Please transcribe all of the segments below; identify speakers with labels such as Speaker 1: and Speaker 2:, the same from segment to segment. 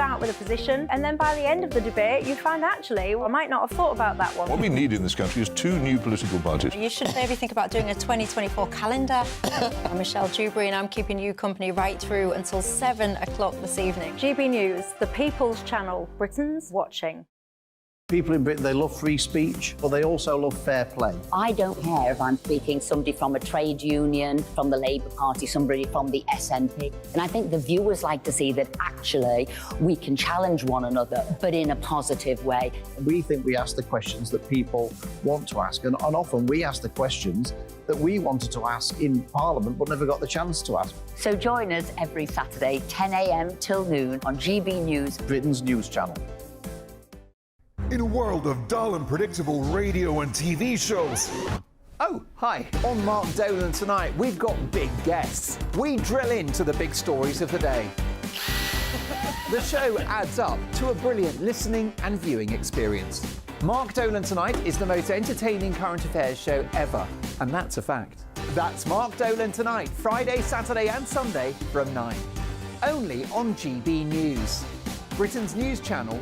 Speaker 1: out with a position, and then by the end of the debate, you find actually, I might not have thought about that one.
Speaker 2: What we need in this country is 2 new political parties.
Speaker 3: You should maybe think about doing a 2024 calendar. I'm Michelle Dewberry, and I'm keeping you company right through until 7 o'clock this evening.
Speaker 1: GB News, the People's Channel, Britain's watching.
Speaker 4: People in Britain, they love free speech, but they also love fair play.
Speaker 5: I don't care if I'm speaking somebody from a trade union, from the Labour Party, somebody from the SNP. And I think the viewers like to see that actually we can challenge one another, but in a positive way.
Speaker 4: We think we ask the questions that people want to ask, and often we ask the questions that we wanted to ask in Parliament but never got the chance to ask.
Speaker 5: So join us every Saturday, 10 a.m. till noon on GB News,
Speaker 4: Britain's news channel.
Speaker 6: In a world of dull and predictable radio and TV shows.
Speaker 7: Oh, hi. On Mark Dolan tonight, we've got big guests. We drill into the big stories of the day. The show adds up to a brilliant listening and viewing experience. Mark Dolan Tonight is the most entertaining current affairs show ever, and that's a fact. That's Mark Dolan Tonight, Friday, Saturday and Sunday from 9. Only on GB News, Britain's news channel.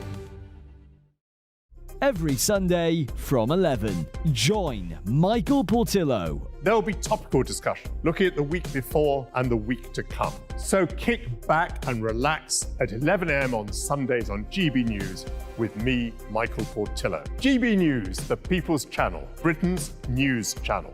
Speaker 8: Every Sunday from 11, join Michael Portillo.
Speaker 9: There'll be topical discussion, looking at the week before and the week to come. So kick back and relax at 11 a.m. on Sundays on GB News with me, Michael Portillo. GB News, the People's Channel, Britain's news channel.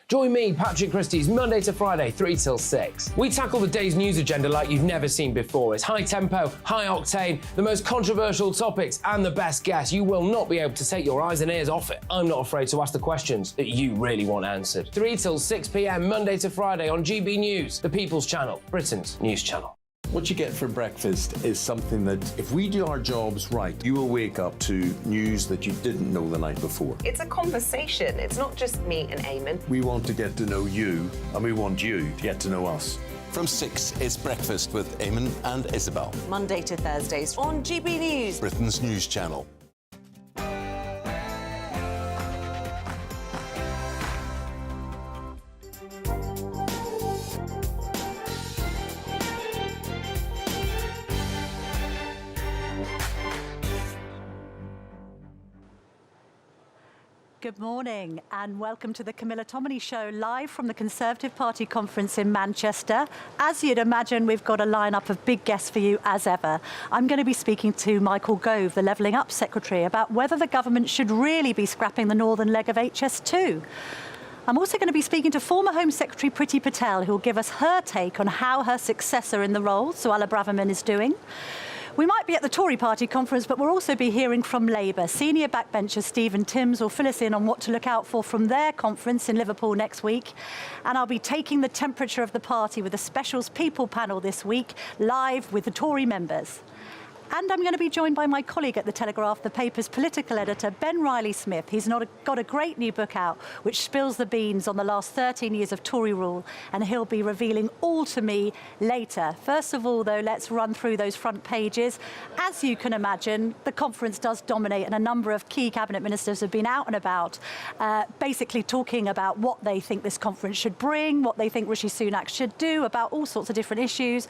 Speaker 10: Join me, Patrick Christie's, Monday to Friday, 3 till 6. We tackle the day's news agenda like you've never seen before. It's high tempo, high octane, the most controversial topics and the best guests. You will not be able to take your eyes and ears off it. I'm not afraid to ask the questions that you really want answered. 3 till 6 p.m, Monday to Friday on GB News, the People's Channel, Britain's news channel.
Speaker 11: What you get for breakfast is something that, if we do our jobs right, you will wake up to news that you didn't know the night before.
Speaker 12: It's a conversation. It's not just me and Eamon.
Speaker 11: We want to get to know you, and we want you to get to know us.
Speaker 13: From 6, it's Breakfast with Eamon and Isabel.
Speaker 12: Monday to Thursdays on GB News,
Speaker 13: Britain's news channel.
Speaker 14: Good morning and welcome to the Camilla Tominey Show, live from the Conservative Party conference in Manchester. As you'd imagine, we've got a lineup of big guests for you as ever. I'm going to be speaking to Michael Gove, the Levelling Up Secretary, about whether the government should really be scrapping the northern leg of HS2. I'm also going to be speaking to former Home Secretary Priti Patel, who will give us her take on how her successor in the role, Suella Braverman, is doing. We might be at the Tory party conference, but we'll also be hearing from Labour. Senior backbencher Stephen Timms will fill us in on what to look out for from their conference in Liverpool next week. And I'll be taking the temperature of the party with a Specials People panel this week, live with the Tory members. And I'm going to be joined by my colleague at The Telegraph, the paper's political editor, Ben Riley-Smith. He's got a great new book out, which spills the beans on the last 13 years of Tory rule, and he'll be revealing all to me later. First of all, though, let's run through those front pages. As you can imagine, the conference does dominate, and a number of key cabinet ministers have been out and about, basically talking about what they think this conference should bring, what they think Rishi Sunak should do, about all sorts of different issues.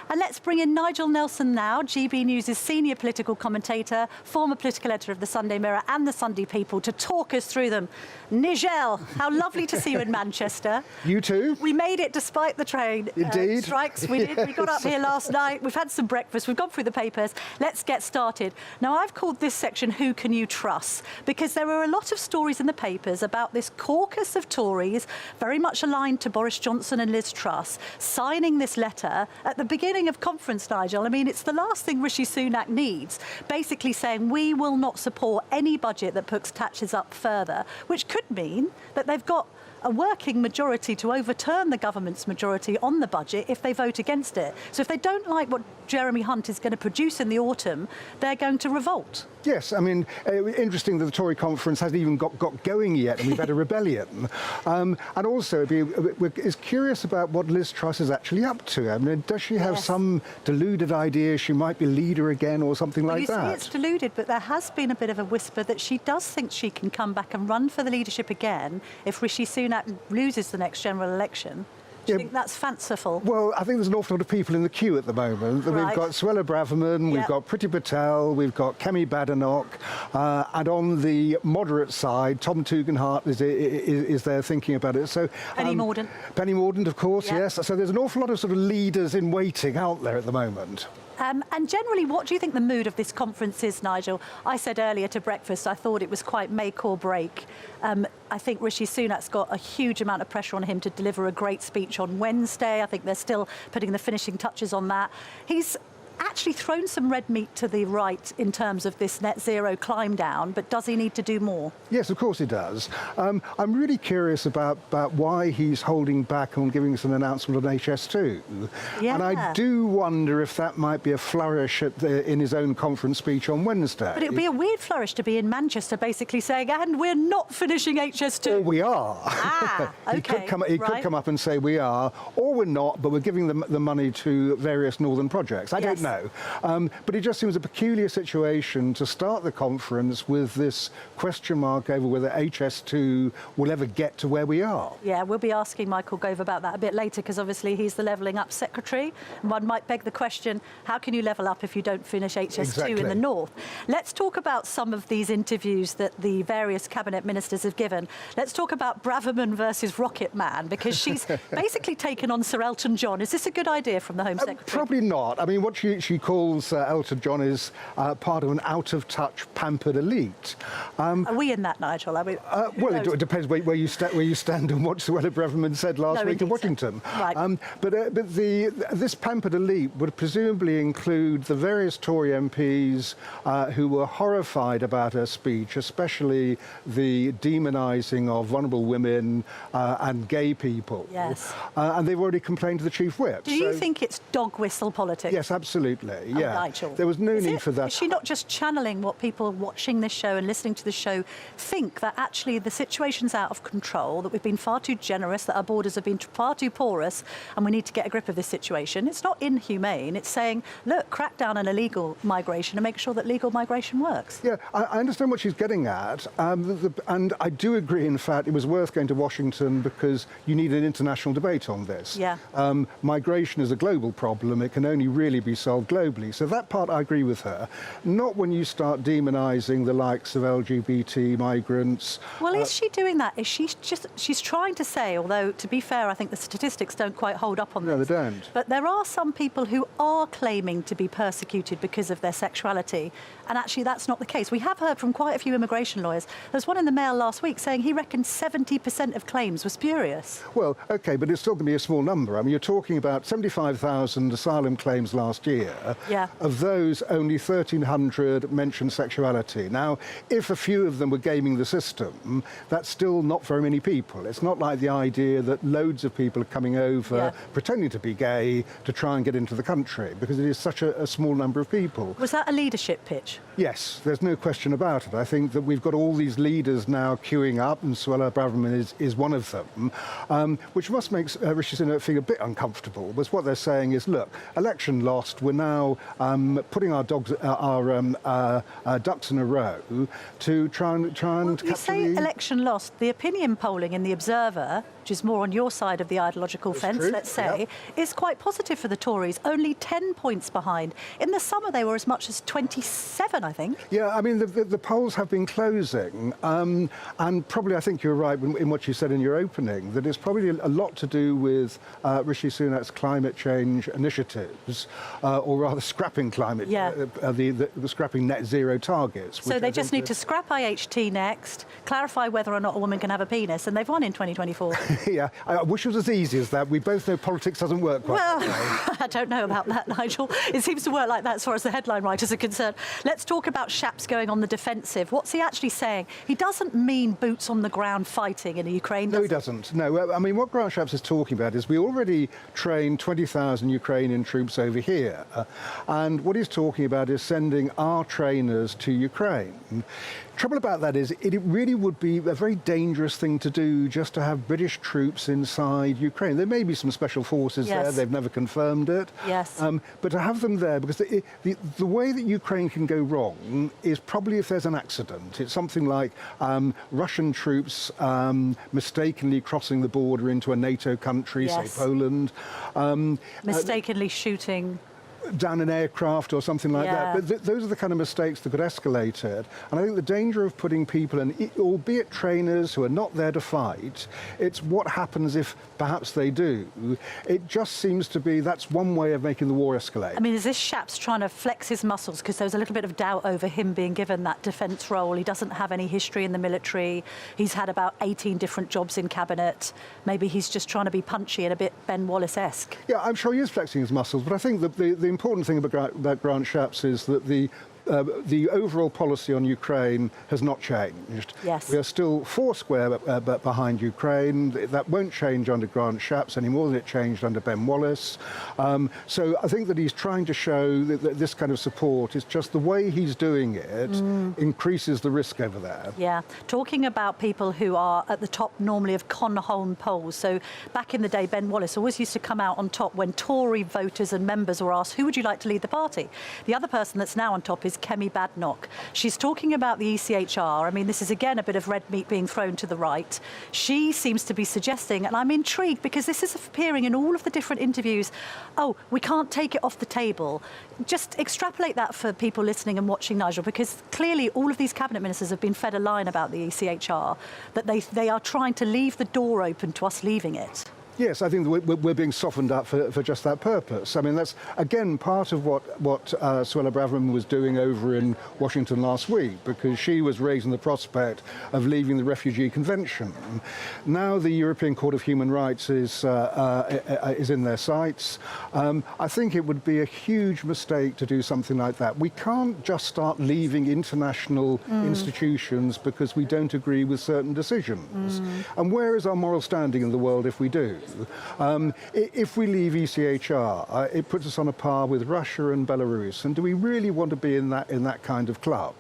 Speaker 14: And let's bring in Nigel Nelson now, GB News' senior political commentator, former political editor of the Sunday Mirror and the Sunday People, to talk us through them. Nigel, how lovely to see you in Manchester.
Speaker 15: You too.
Speaker 14: We made it despite the train strikes. We did. We got up here last night. We've had some breakfast. We've gone through the papers. Let's get started. Now, I've called this section Who Can You Trust? Because there are a lot of stories in the papers about this caucus of Tories, very much aligned to Boris Johnson and Liz Truss, signing this letter at the beginning of conference, Nigel. I mean, it's the last thing Rishi Sunak needs, basically saying we will not support any budget that puts taxes up further, which could mean that they've got a working majority to overturn the government's majority on the budget if they vote against it. So if they don't like what Jeremy Hunt is going to produce in the autumn, they're going to revolt.
Speaker 15: Yes, I mean, interesting that the Tory conference hasn't even got going yet, and we've had a rebellion. And also, it's curious about what Liz Truss is actually up to. I mean, does she have some deluded idea she might be leader again or something like that?
Speaker 14: It's deluded, but there has been a bit of a whisper that she does think she can come back and run for the leadership again if Rishi Sunak loses the next general election. Do you think that's fanciful?
Speaker 15: Well, I think there's an awful lot of people in the queue at the moment.
Speaker 14: Right.
Speaker 15: We've got Suella Braverman, we've got Priti Patel, we've got Kemi Badenoch, and on the moderate side, Tom Tugendhat is there thinking about it. So
Speaker 14: Penny Mordaunt.
Speaker 15: Penny Mordaunt, of course, yes. So there's an awful lot of sort of leaders in waiting out there at the moment.
Speaker 14: And generally, what do you think the mood of this conference is, Nigel? I said earlier to breakfast, I thought it was quite make or break. I think Rishi Sunak's got a huge amount of pressure on him to deliver a great speech on Wednesday. I think they're still putting the finishing touches on that. He's actually thrown some red meat to the right in terms of this net zero climb down, but does he need to do more?
Speaker 15: Yes, of course he does. I'm really curious about why he's holding back on giving us an announcement on HS2.
Speaker 14: Yeah.
Speaker 15: And I do wonder if that might be a flourish in his own conference speech on Wednesday.
Speaker 14: But it would be a weird flourish to be in Manchester basically saying, and we're not finishing HS2.
Speaker 15: Or we are.
Speaker 14: Okay,
Speaker 15: he could come up and say we are, or we're not, but we're giving the money to various northern projects. I don't know. But it just seems a peculiar situation to start the conference with this question mark over whether HS2 will ever get to where we are.
Speaker 14: Yeah, we'll be asking Michael Gove about that a bit later, because obviously he's the Levelling Up Secretary. And one might beg the question, how can you level up if you don't finish HS2 in the north? Let's talk about some of these interviews that the various cabinet ministers have given. Let's talk about Braverman versus Rocket Man, because she's basically taken on Sir Elton John. Is this a good idea from the Home Secretary?
Speaker 15: Probably not. I mean, what she calls Elton John is part of an out-of-touch, pampered elite.
Speaker 14: Are we in that, Nigel?
Speaker 15: Well, it depends where you stand and what Suella Braverman said last week in Washington.
Speaker 14: So. Right.
Speaker 15: But this pampered elite would presumably include the various Tory MPs who were horrified about her speech, especially the demonising of vulnerable women and gay people.
Speaker 14: Yes.
Speaker 15: And they've already complained to the Chief Whip.
Speaker 14: Do you think it's dog whistle politics?
Speaker 15: Yes, absolutely. Yeah.
Speaker 14: Nigel.
Speaker 15: There was no need for that.
Speaker 14: Is she not just channeling what people watching this show and listening to the show think, that actually the situation's out of control, that we've been far too generous, that our borders have been far too porous, and we need to get a grip of this situation? It's not inhumane. It's saying, look, crack down on illegal migration and make sure that legal migration works.
Speaker 15: Yeah, I understand what she's getting at, and I do agree, in fact, it was worth going to Washington because you need an international debate on this.
Speaker 14: Yeah.
Speaker 15: Migration is a global problem. It can only really be solved globally. So that part I agree with her. Not when you start demonising the likes of LGBT migrants.
Speaker 14: Well, is she doing that? Is she's trying to say, although to be fair, I think the statistics don't quite hold up on this.
Speaker 15: No, they don't.
Speaker 14: But there are some people who are claiming to be persecuted because of their sexuality, and actually that's not the case. We have heard from quite a few immigration lawyers. There's one in the Mail last week saying he reckons 70% of claims were spurious.
Speaker 15: Well, OK, but it's still going to be a small number. I mean, you're talking about 75,000 asylum claims last year.
Speaker 14: Yeah.
Speaker 15: Of those, only 1,300 mentioned sexuality. Now, if a few of them were gaming the system, that's still not very many people. It's not like the idea that loads of people are coming over pretending to be gay to try and get into the country, because it is such a small number of people.
Speaker 14: Was that a leadership pitch?
Speaker 15: Yes, there's no question about it. I think that we've got all these leaders now queuing up, and Suella Braverman is one of them, which must make Rishi Sunak feel a bit uncomfortable. Because what they're saying is, look, election lost, we're now putting our ducks in a row to try and capture
Speaker 14: you say
Speaker 15: the...
Speaker 14: election lost. The opinion polling in The Observer, which is more on your side of the ideological fence, let's say, is quite positive for the Tories, only 10 points behind. In the summer, they were as much as 27, I think.
Speaker 15: Yeah, I mean, the polls have been closing, and probably I think you're right in what you said in your opening, that it's probably a lot to do with Rishi Sunak's climate change initiatives, or rather scrapping climate, the scrapping net zero targets.
Speaker 14: So they just need to scrap IHT next, clarify whether or not a woman can have a penis, and they've won in 2024.
Speaker 15: Yeah, I wish it was as easy as that. We both know politics doesn't work quite
Speaker 14: well,
Speaker 15: that way.
Speaker 14: I don't know about that, Nigel. It seems to work like that as far as the headline writers are concerned. Let's talk about Shapps going on the defensive. What's he actually saying? He doesn't mean boots on the ground fighting in Ukraine, does
Speaker 15: No, he doesn't. No, I mean, what Grant Shapps is talking about is we already trained 20,000 Ukrainian troops over here. And what he's talking about is sending our trainers to Ukraine. Trouble about that is it really would be a very dangerous thing to do just to have British troops inside Ukraine. There may be some special forces there. They've never confirmed it.
Speaker 14: Yes.
Speaker 15: But to have them there, because the way that Ukraine can go wrong is probably if there's an accident. It's something like Russian troops mistakenly crossing the border into a NATO country, say Poland.
Speaker 14: Mistakenly shooting
Speaker 15: down an aircraft or something like that. But those are the kind of mistakes that could escalate it. And I think the danger of putting people in, albeit trainers who are not there to fight, it's what happens if perhaps they do. It just seems to be that's one way of making the war escalate.
Speaker 14: I mean, is this Shap's trying to flex his muscles? Because there was a little bit of doubt over him being given that defence role. He doesn't have any history in the military. He's had about 18 different jobs in cabinet. Maybe he's just trying to be punchy and a bit Ben Wallace-esque.
Speaker 15: Yeah, I'm sure he is flexing his muscles, but I think that the important thing about Grant Shapps is that the overall policy on Ukraine has not changed.
Speaker 14: Yes.
Speaker 15: We are still foursquare behind Ukraine. That won't change under Grant Shapps any more than it changed under Ben Wallace. So I think that he's trying to show that this kind of support is just the way he's doing it increases the risk over there.
Speaker 14: Yeah. Talking about people who are at the top normally of Conholm polls. So back in the day, Ben Wallace always used to come out on top when Tory voters and members were asked, who would you like to lead the party? The other person that's now on top is Kemi Badenoch. She's talking about the ECHR. I mean, this is again a bit of red meat being thrown to the right. She seems to be suggesting, and I'm intrigued because this is appearing in all of the different interviews, oh, we can't take it off the table. Just extrapolate that for people listening and watching, Nigel, because clearly all of these cabinet ministers have been fed a line about the ECHR, that they are trying to leave the door open to us leaving it.
Speaker 15: Yes, I think we're being softened up for just that purpose. I mean, that's, again, part of what Suella Braverman was doing over in Washington last week, because she was raising the prospect of leaving the Refugee Convention. Now the European Court of Human Rights is in their sights. I think it would be a huge mistake to do something like that. We can't just start leaving international institutions because we don't agree with certain decisions. And where is our moral standing in the world if we do? If we leave ECHR, it puts us on a par with Russia and Belarus. And do we really want to be in that kind of club?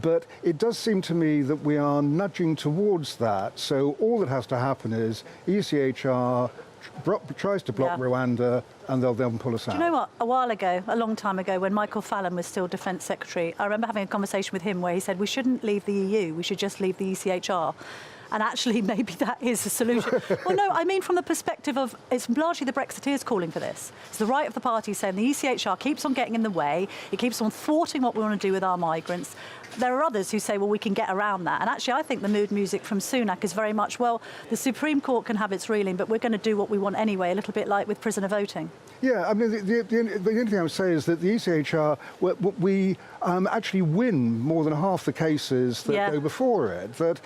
Speaker 15: But it does seem to me that we are nudging towards that. So all that has to happen is ECHR tries to block Rwanda, and they'll then pull us out.
Speaker 14: Do you know what? A while ago, a long time ago, when Michael Fallon was still Defence Secretary, I remember having a conversation with him where he said we shouldn't leave the EU, we should just leave the ECHR. And actually, maybe that is the solution. Well, no, I mean from the perspective of, it's largely the Brexiteers calling for this. It's the right of the party saying the ECHR keeps on getting in the way, it keeps on thwarting what we want to do with our migrants. There are others who say, well, we can get around that. And actually, I think the mood music from Sunak is very much, well, the Supreme Court can have its reeling, but we're going to do what we want anyway, a little bit like with prisoner voting.
Speaker 15: Yeah, I mean, the only thing I would say is that the ECHR, we actually win more than half the cases that go before it. That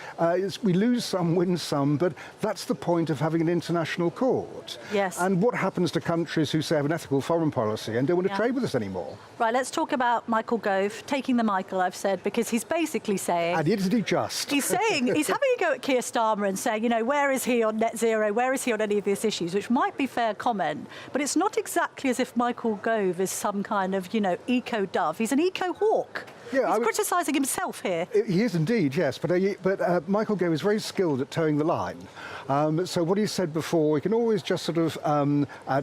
Speaker 15: we lose some, win some, but that's the point of having an international court.
Speaker 14: Yes.
Speaker 15: And what happens to countries who say have an ethical foreign policy and don't want to trade with us anymore?
Speaker 14: Right, let's talk about Michael Gove, taking the Michael, I've said, because he's basically saying...
Speaker 15: And isn't he just?
Speaker 14: He's saying, he's having a go at Keir Starmer and saying, you know, where is he on net zero? Where is he on any of these issues? Which might be fair comment, but it's not exactly as if Michael Gove is some kind of, you know, eco-dove. He's an eco-hawk.
Speaker 15: Yeah,
Speaker 14: he's criticising himself here.
Speaker 15: He is indeed, yes, but Michael Gove is very skilled at towing the line. So what he said before, he can always just sort of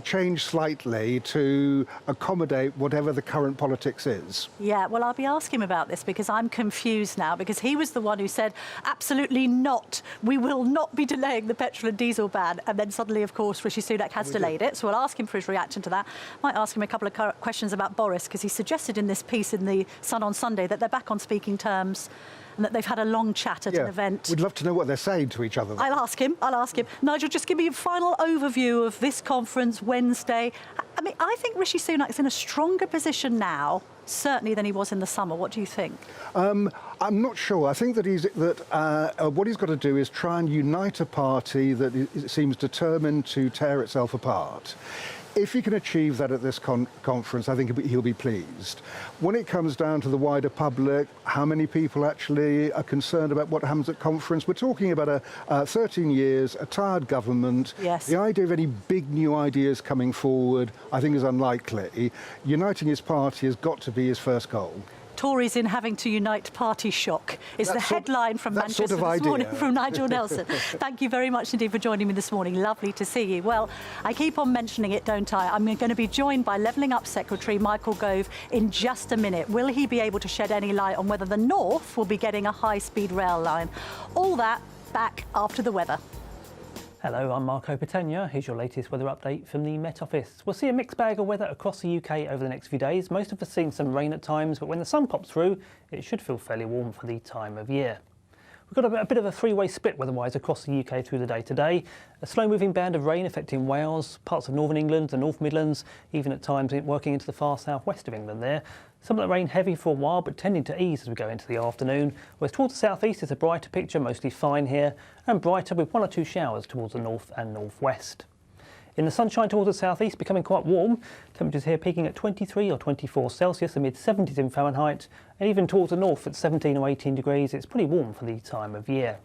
Speaker 15: change slightly to accommodate whatever the current politics is.
Speaker 14: Yeah, well, I'll be asking him about this because I'm confused now, because he was the one who said, absolutely not, we will not be delaying the petrol and diesel ban. And then suddenly, of course, Rishi Sunak has delayed it. So we'll ask him for his reaction to that. Might ask him a couple of questions about Boris, because he suggested in this piece in the Sun on Sunday that they're back on speaking terms and that they've had a long chat at an event.
Speaker 15: We'd love to know what they're saying to each other.
Speaker 14: I'll ask him. Nigel, just give me a final overview of this conference Wednesday. I mean, I think Rishi Sunak's in a stronger position now, certainly, than he was in the summer. What do you think?
Speaker 15: I'm not sure. I think that what he's got to do is try and unite a party that seems determined to tear itself apart. If he can achieve that at this conference, I think he'll be pleased. When it comes down to the wider public, how many people actually are concerned about what happens at conference? We're talking about 13 years, a tired government.
Speaker 14: Yes.
Speaker 15: The idea of any big new ideas coming forward, I think, is unlikely. Uniting his party has got to be his first goal.
Speaker 14: Tories in having to unite party shock is the headline from Manchester this morning from Nigel Nelson. Thank you very much indeed for joining me this morning. Lovely to see you. Well, I keep on mentioning it, don't I? I'm going to be joined by Levelling Up Secretary Michael Gove in just a minute. Will he be able to shed any light on whether the North will be getting a high-speed rail line? All that back after the weather.
Speaker 16: Hello, I'm Marco Patagna. Here's your latest weather update from the Met Office. We'll see a mixed bag of weather across the UK over the next few days. Most of us seeing some rain at times, but when the sun pops through, it should feel fairly warm for the time of year. We've got a bit of a three-way split weather-wise across the UK through the day today. A slow-moving band of rain affecting Wales, parts of northern England, the North Midlands, even at times working into the far southwest of England there. Some of the rain heavy for a while, but tending to ease as we go into the afternoon. Whereas towards the southeast is a brighter picture, mostly fine here, and brighter with 1 or 2 showers towards the north and northwest. In the sunshine towards the southeast, becoming quite warm. Temperatures here peaking at 23 or 24 Celsius, the mid-70s in Fahrenheit, and even towards the north at 17 or 18 degrees. It's pretty warm for the time of year.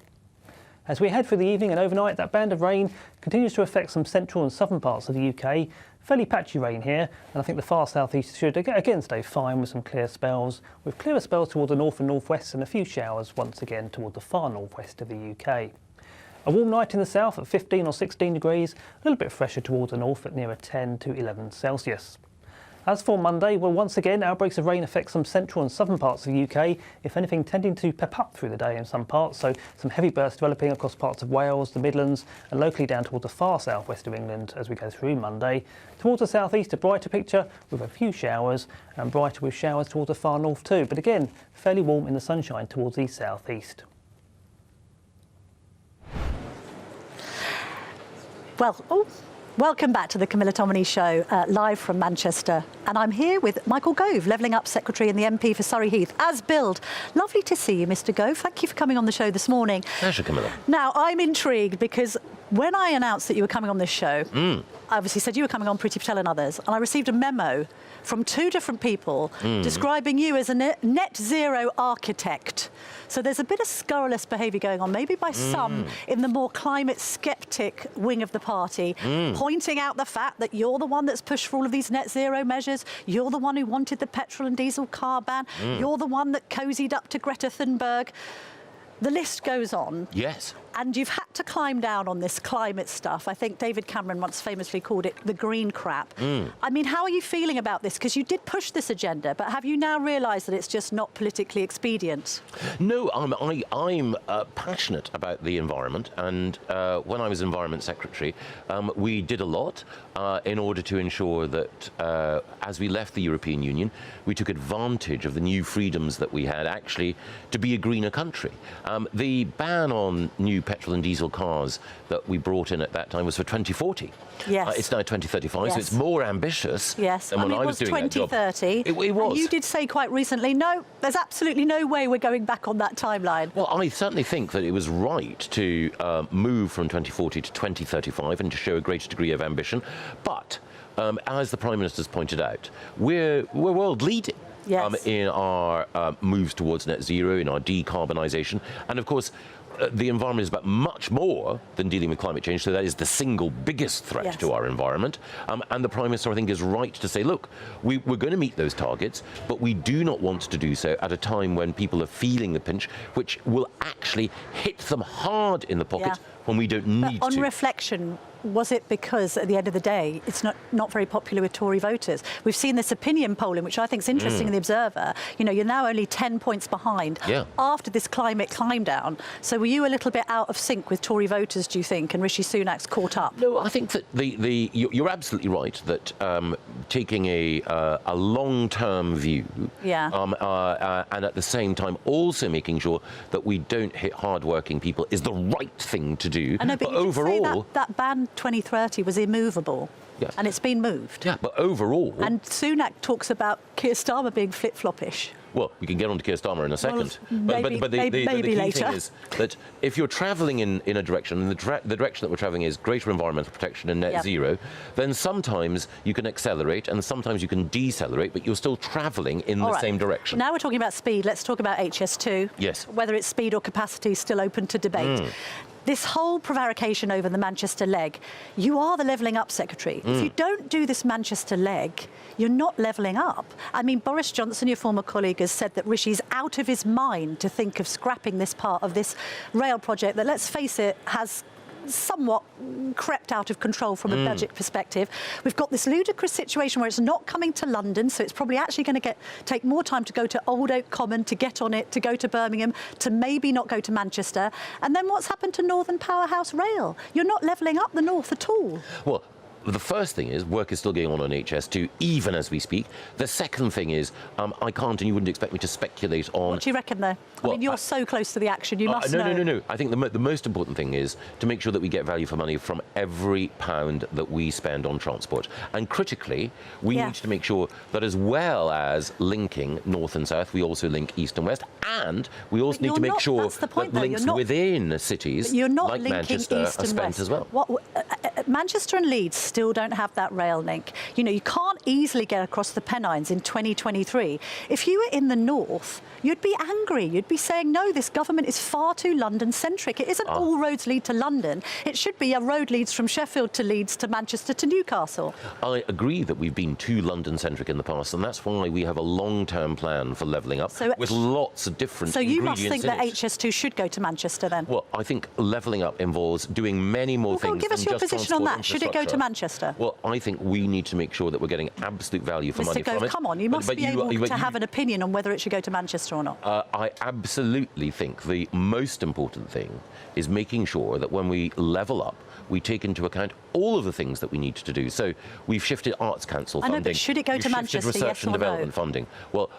Speaker 16: As we head through the evening and overnight, that band of rain continues to affect some central and southern parts of the UK. Fairly patchy rain here, and I think the far southeast should again stay fine with some clear spells, with clearer spells toward the north and northwest and a few showers once again toward the far northwest of the UK. A warm night in the south at 15 or 16 degrees, a little bit fresher towards the north at nearer 10 to 11 Celsius. As for Monday, well, once again, outbreaks of rain affect some central and southern parts of the UK, if anything tending to pep up through the day in some parts, so some heavy bursts developing across parts of Wales, the Midlands, and locally down towards the far southwest of England as we go through Monday. Towards the southeast, a brighter picture with a few showers, and brighter with showers towards the far north too, but again, fairly warm in the sunshine towards the southeast.
Speaker 14: Well, welcome back to the Camilla Tominey Show, live from Manchester. And I'm here with Michael Gove, Levelling Up Secretary and the MP for Surrey Heath, as billed. Lovely to see you, Mr. Gove. Thank you for coming on the show this morning.
Speaker 17: Pleasure, Camilla.
Speaker 14: Now, I'm intrigued because when I announced that you were coming on this show, I obviously said you were coming on Priti Patel and others, and I received a memo from 2 different people describing you as a net zero architect. So there's a bit of scurrilous behaviour going on, maybe by some in the more climate sceptic wing of the party, pointing out the fact that you're the one that's pushed for all of these net zero measures, you're the one who wanted the petrol and diesel car ban, you're the one that cozied up to Greta Thunberg. The list goes on.
Speaker 17: Yes.
Speaker 14: And you've had to climb down on this climate stuff. I think David Cameron once famously called it the green crap. I mean, how are you feeling about this? Because you did push this agenda, but have you now realised that it's just not politically expedient?
Speaker 17: No, I'm passionate about the environment, and when I was Environment Secretary, we did a lot in order to ensure that as we left the European Union, we took advantage of the new freedoms that we had actually to be a greener country. The ban on new petrol and diesel cars that we brought in at that time was for 2040.
Speaker 14: Yes.
Speaker 17: It's now 2035, so it's more ambitious than when I was doing that job.
Speaker 14: 2030.
Speaker 17: It was.
Speaker 14: And you did say quite recently, no, there's absolutely no way we're going back on that timeline.
Speaker 17: Well, I certainly think that it was right to move from 2040 to 2035 and to show a greater degree of ambition. But as the Prime Minister's pointed out, we're world leading.
Speaker 14: Yes.
Speaker 17: In our moves towards net zero, in our decarbonisation. And of course, the environment is about much more than dealing with climate change, so that is the single biggest threat to our environment. And the Prime Minister, I think, is right to say, look, we're going to meet those targets, but we do not want to do so at a time when people are feeling the pinch, which will actually hit them hard in the pocket when we don't need to.
Speaker 14: On reflection, was it because at the end of the day it's not very popular with Tory voters? We've seen this opinion polling, which I think is interesting in the Observer. You know, you're now only 10 points behind after this climate climb down. So were you a little bit out of sync with Tory voters, do you think, and Rishi Sunak's caught up?
Speaker 17: No, I think that you're absolutely right that taking a long-term view and at the same time also making sure that we don't hit hard-working people is the right thing to do.
Speaker 14: I know, but overall, that ban 2030 was immovable.
Speaker 17: Yes.
Speaker 14: And it's been moved.
Speaker 17: Yeah, but overall...
Speaker 14: And Sunak talks about Keir Starmer being flip-floppish.
Speaker 17: Well, we can get on to Keir Starmer in a second.
Speaker 14: Well,
Speaker 17: but the key
Speaker 14: later.
Speaker 17: thing is that if you're travelling in a direction, and the direction that we're travelling is greater environmental protection and net zero, then sometimes you can accelerate and sometimes you can decelerate, but you're still travelling in the same direction.
Speaker 14: Now we're talking about speed. Let's talk about HS2.
Speaker 17: Yes.
Speaker 14: Whether it's speed or capacity is still open to debate. this whole prevarication over the Manchester leg, you are the levelling up secretary. If you don't do this Manchester leg, you're not levelling up. I mean, Boris Johnson, your former colleague, has said that Rishi's out of his mind to think of scrapping this part of this rail project that, let's face it, has somewhat crept out of control from a budget perspective. We've got this ludicrous situation where it's not coming to London, so it's probably actually going to take more time to go to Old Oak Common, to get on it, to go to Birmingham, to maybe not go to Manchester. And then what's happened to Northern Powerhouse Rail? You're not levelling up the North at all.
Speaker 17: Well, the first thing is work is still going on HS2, even as we speak. The second thing is I can't, and you wouldn't expect me to speculate on...
Speaker 14: What do you reckon, though?
Speaker 17: Well,
Speaker 14: I mean, you're so close to the action, you must know.
Speaker 17: No. I think the most important thing is to make sure that we get value for money from every pound that we spend on transport. And critically, we need to make sure that as well as linking north and south, we also link east and west. And we also need to make sure that links within cities like Manchester are spent as well.
Speaker 14: Manchester and Leeds still don't have that rail link. You know, you can't easily get across the Pennines in 2023. If you were in the north, you'd be angry. You'd be saying, no, this government is far too London-centric. It isn't all roads lead to London. It should be a road leads from Sheffield to Leeds to Manchester to Newcastle.
Speaker 17: I agree that we've been too London-centric in the past, and that's why we have a long-term plan for levelling up with lots of different
Speaker 14: So you must
Speaker 17: ingredients
Speaker 14: think that HS2 should go to Manchester then?
Speaker 17: Well, I think levelling up involves doing many more things
Speaker 14: give us
Speaker 17: than
Speaker 14: your
Speaker 17: just
Speaker 14: position on that. Should it go to
Speaker 17: infrastructure.
Speaker 14: Manchester?
Speaker 17: Well, I think we need to make sure that we're getting absolute value for money
Speaker 14: Mr. Gove,
Speaker 17: from it.
Speaker 14: come on, you must be able to have an opinion on whether it should go to Manchester or not.
Speaker 17: I absolutely think the most important thing is making sure that when we level up, we take into account all of the things that we need to do. So we've shifted Arts Council funding.
Speaker 14: I know, but should it go to Manchester,
Speaker 17: research
Speaker 14: yes
Speaker 17: and
Speaker 14: or
Speaker 17: development
Speaker 14: no?
Speaker 17: funding. Well,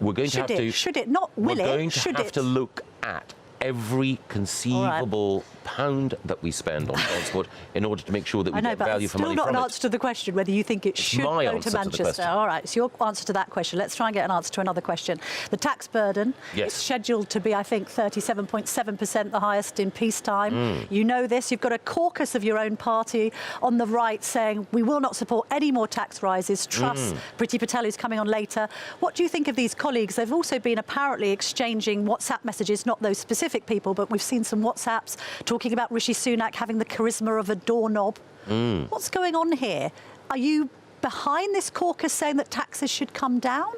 Speaker 17: we're going to have to...
Speaker 14: Should it? Not will it?
Speaker 17: We're going to have to look at every conceivable pound that we spend on transport in order to make sure that we get value for money
Speaker 14: still not
Speaker 17: from
Speaker 14: an
Speaker 17: it.
Speaker 14: answer to the question whether you think it should go to Manchester. All right, so your answer to that question. Let's try and get an answer to another question. The tax burden is scheduled to be, I think, 37.7%, the highest in peacetime. You know this. You've got a caucus of your own party on the right saying we will not support any more tax rises. Trust Priti Patel, who's coming on later. What do you think of these colleagues? They've also been apparently exchanging WhatsApp messages, not those specific people, but we've seen some WhatsApps talking about Rishi Sunak having the charisma of a doorknob. What's going on here? Are you behind this caucus saying that taxes should come down?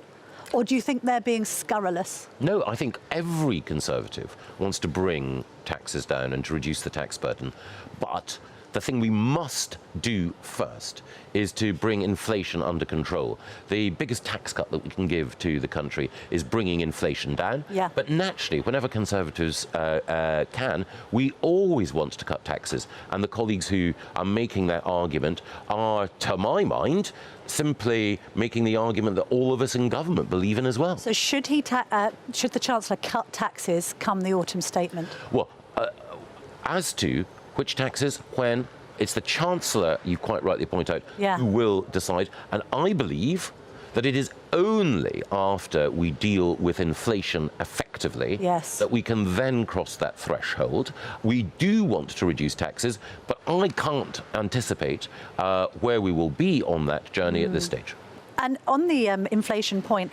Speaker 14: Or do you think they're being scurrilous?
Speaker 17: No, I think every Conservative wants to bring taxes down and to reduce the tax burden. But the thing we must do first is to bring inflation under control. The biggest tax cut that we can give to the country is bringing inflation down. But naturally, whenever Conservatives can, we always want to cut taxes. And the colleagues who are making that argument are, to my mind, simply making the argument that all of us in government believe in as well.
Speaker 14: So should the Chancellor cut taxes come the autumn statement?
Speaker 17: Well, as to which taxes, when, it's the Chancellor, you quite rightly point out, who will decide. And I believe that it is only after we deal with inflation effectively that we can then cross that threshold. We do want to reduce taxes, but I can't anticipate where we will be on that journey at this stage.
Speaker 14: And on the inflation point,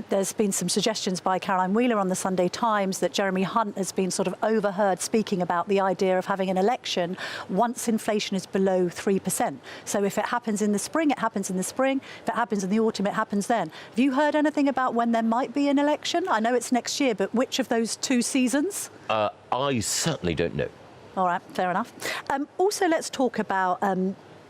Speaker 14: there's been some suggestions by Caroline Wheeler on the Sunday Times that Jeremy Hunt has been sort of overheard speaking about the idea of having an election once inflation is below 3%. So if it happens in the spring, it happens in the spring. If it happens in the autumn, it happens then. Have you heard anything about when there might be an election? I know it's next year, but which of those two seasons?
Speaker 17: I certainly don't know.
Speaker 14: All right, fair enough. Also, let's talk about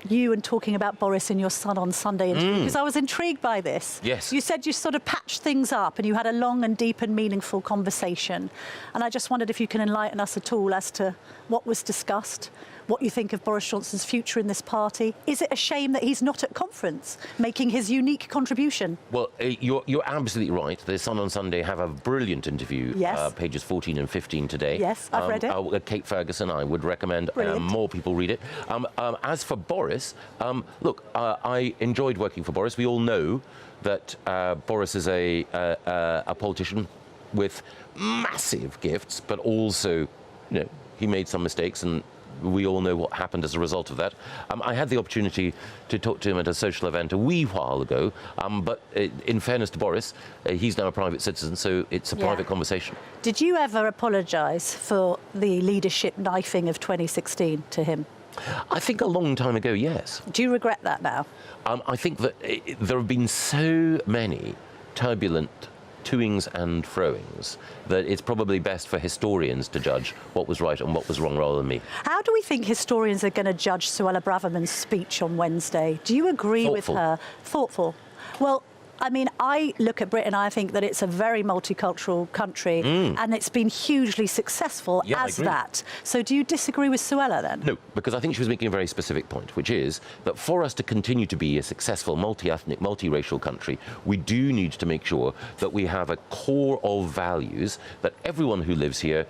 Speaker 14: you and talking about Boris and your son on Sunday, because I was intrigued by this.
Speaker 17: Yes.
Speaker 14: You said you sort of patched things up and you had a long and deep and meaningful conversation. And I just wondered if you can enlighten us at all as to what was discussed, what you think of Boris Johnson's future in this party. Is it a shame that he's not at conference, making his unique contribution?
Speaker 17: Well, you're absolutely right. The Sun on Sunday have a brilliant interview, pages 14 and 15 today.
Speaker 14: Yes, I've read it.
Speaker 17: Kate Ferguson, I would recommend more people read it. As for Boris, look, I enjoyed working for Boris. We all know that Boris is a politician with massive gifts, but also, you know, he made some mistakes, and we all know what happened as a result of that. I had the opportunity to talk to him at a social event a wee while ago, but in fairness to Boris, he's now a private citizen, so it's a private conversation.
Speaker 14: Did you ever apologise for the leadership knifing of 2016 to him?
Speaker 17: I think a long time ago, yes.
Speaker 14: Do you regret that now?
Speaker 17: I think that there have been so many turbulent toings and froings that it's probably best for historians to judge what was right and what was wrong rather than me.
Speaker 14: How do we think historians are going to judge Suella Braverman's speech on Wednesday? Do you agree with her? Thoughtful. Well, I mean, I look at Britain, I think that it's a very multicultural country and it's been hugely successful as that. So do you disagree with Suella then?
Speaker 17: No, because I think she was making a very specific point, which is that for us to continue to be a successful multi-ethnic, multiracial country, we do need to make sure that we have a core of values that everyone who lives here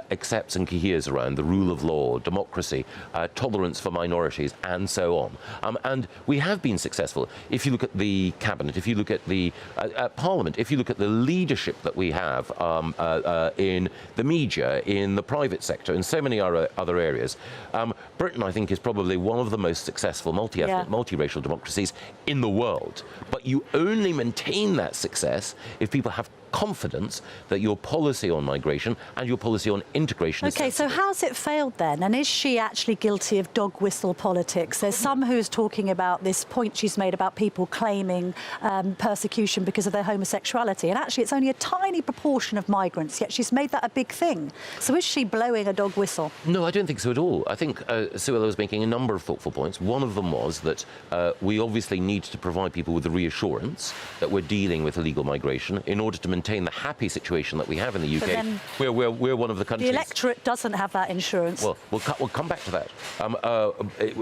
Speaker 17: accepts and coheres around: the rule of law, democracy, tolerance for minorities, and so on. And we have been successful. If you look at the cabinet, if you look at the Parliament, if you look at the leadership that we have in the media, in the private sector, in so many other areas, Britain, I think, is probably one of the most successful multi-ethnic, multiracial democracies in the world. But you only maintain that success if people have confidence that your policy on migration and your policy on integration is sensible.
Speaker 14: So how's it failed then? And is she actually guilty of dog whistle politics? There's some who's talking about this point she's made about people claiming persecution because of their homosexuality. And actually, it's only a tiny proportion of migrants, yet she's made that a big thing. So is she blowing a dog whistle?
Speaker 17: No, I don't think so at all. I think Suella was making a number of thoughtful points. One of them was that we obviously need to provide people with the reassurance that we're dealing with illegal migration in order to maintain the happy situation that we have in the UK. We're one of the countries...
Speaker 14: The electorate doesn't have that insurance.
Speaker 17: Well, we'll come back to that.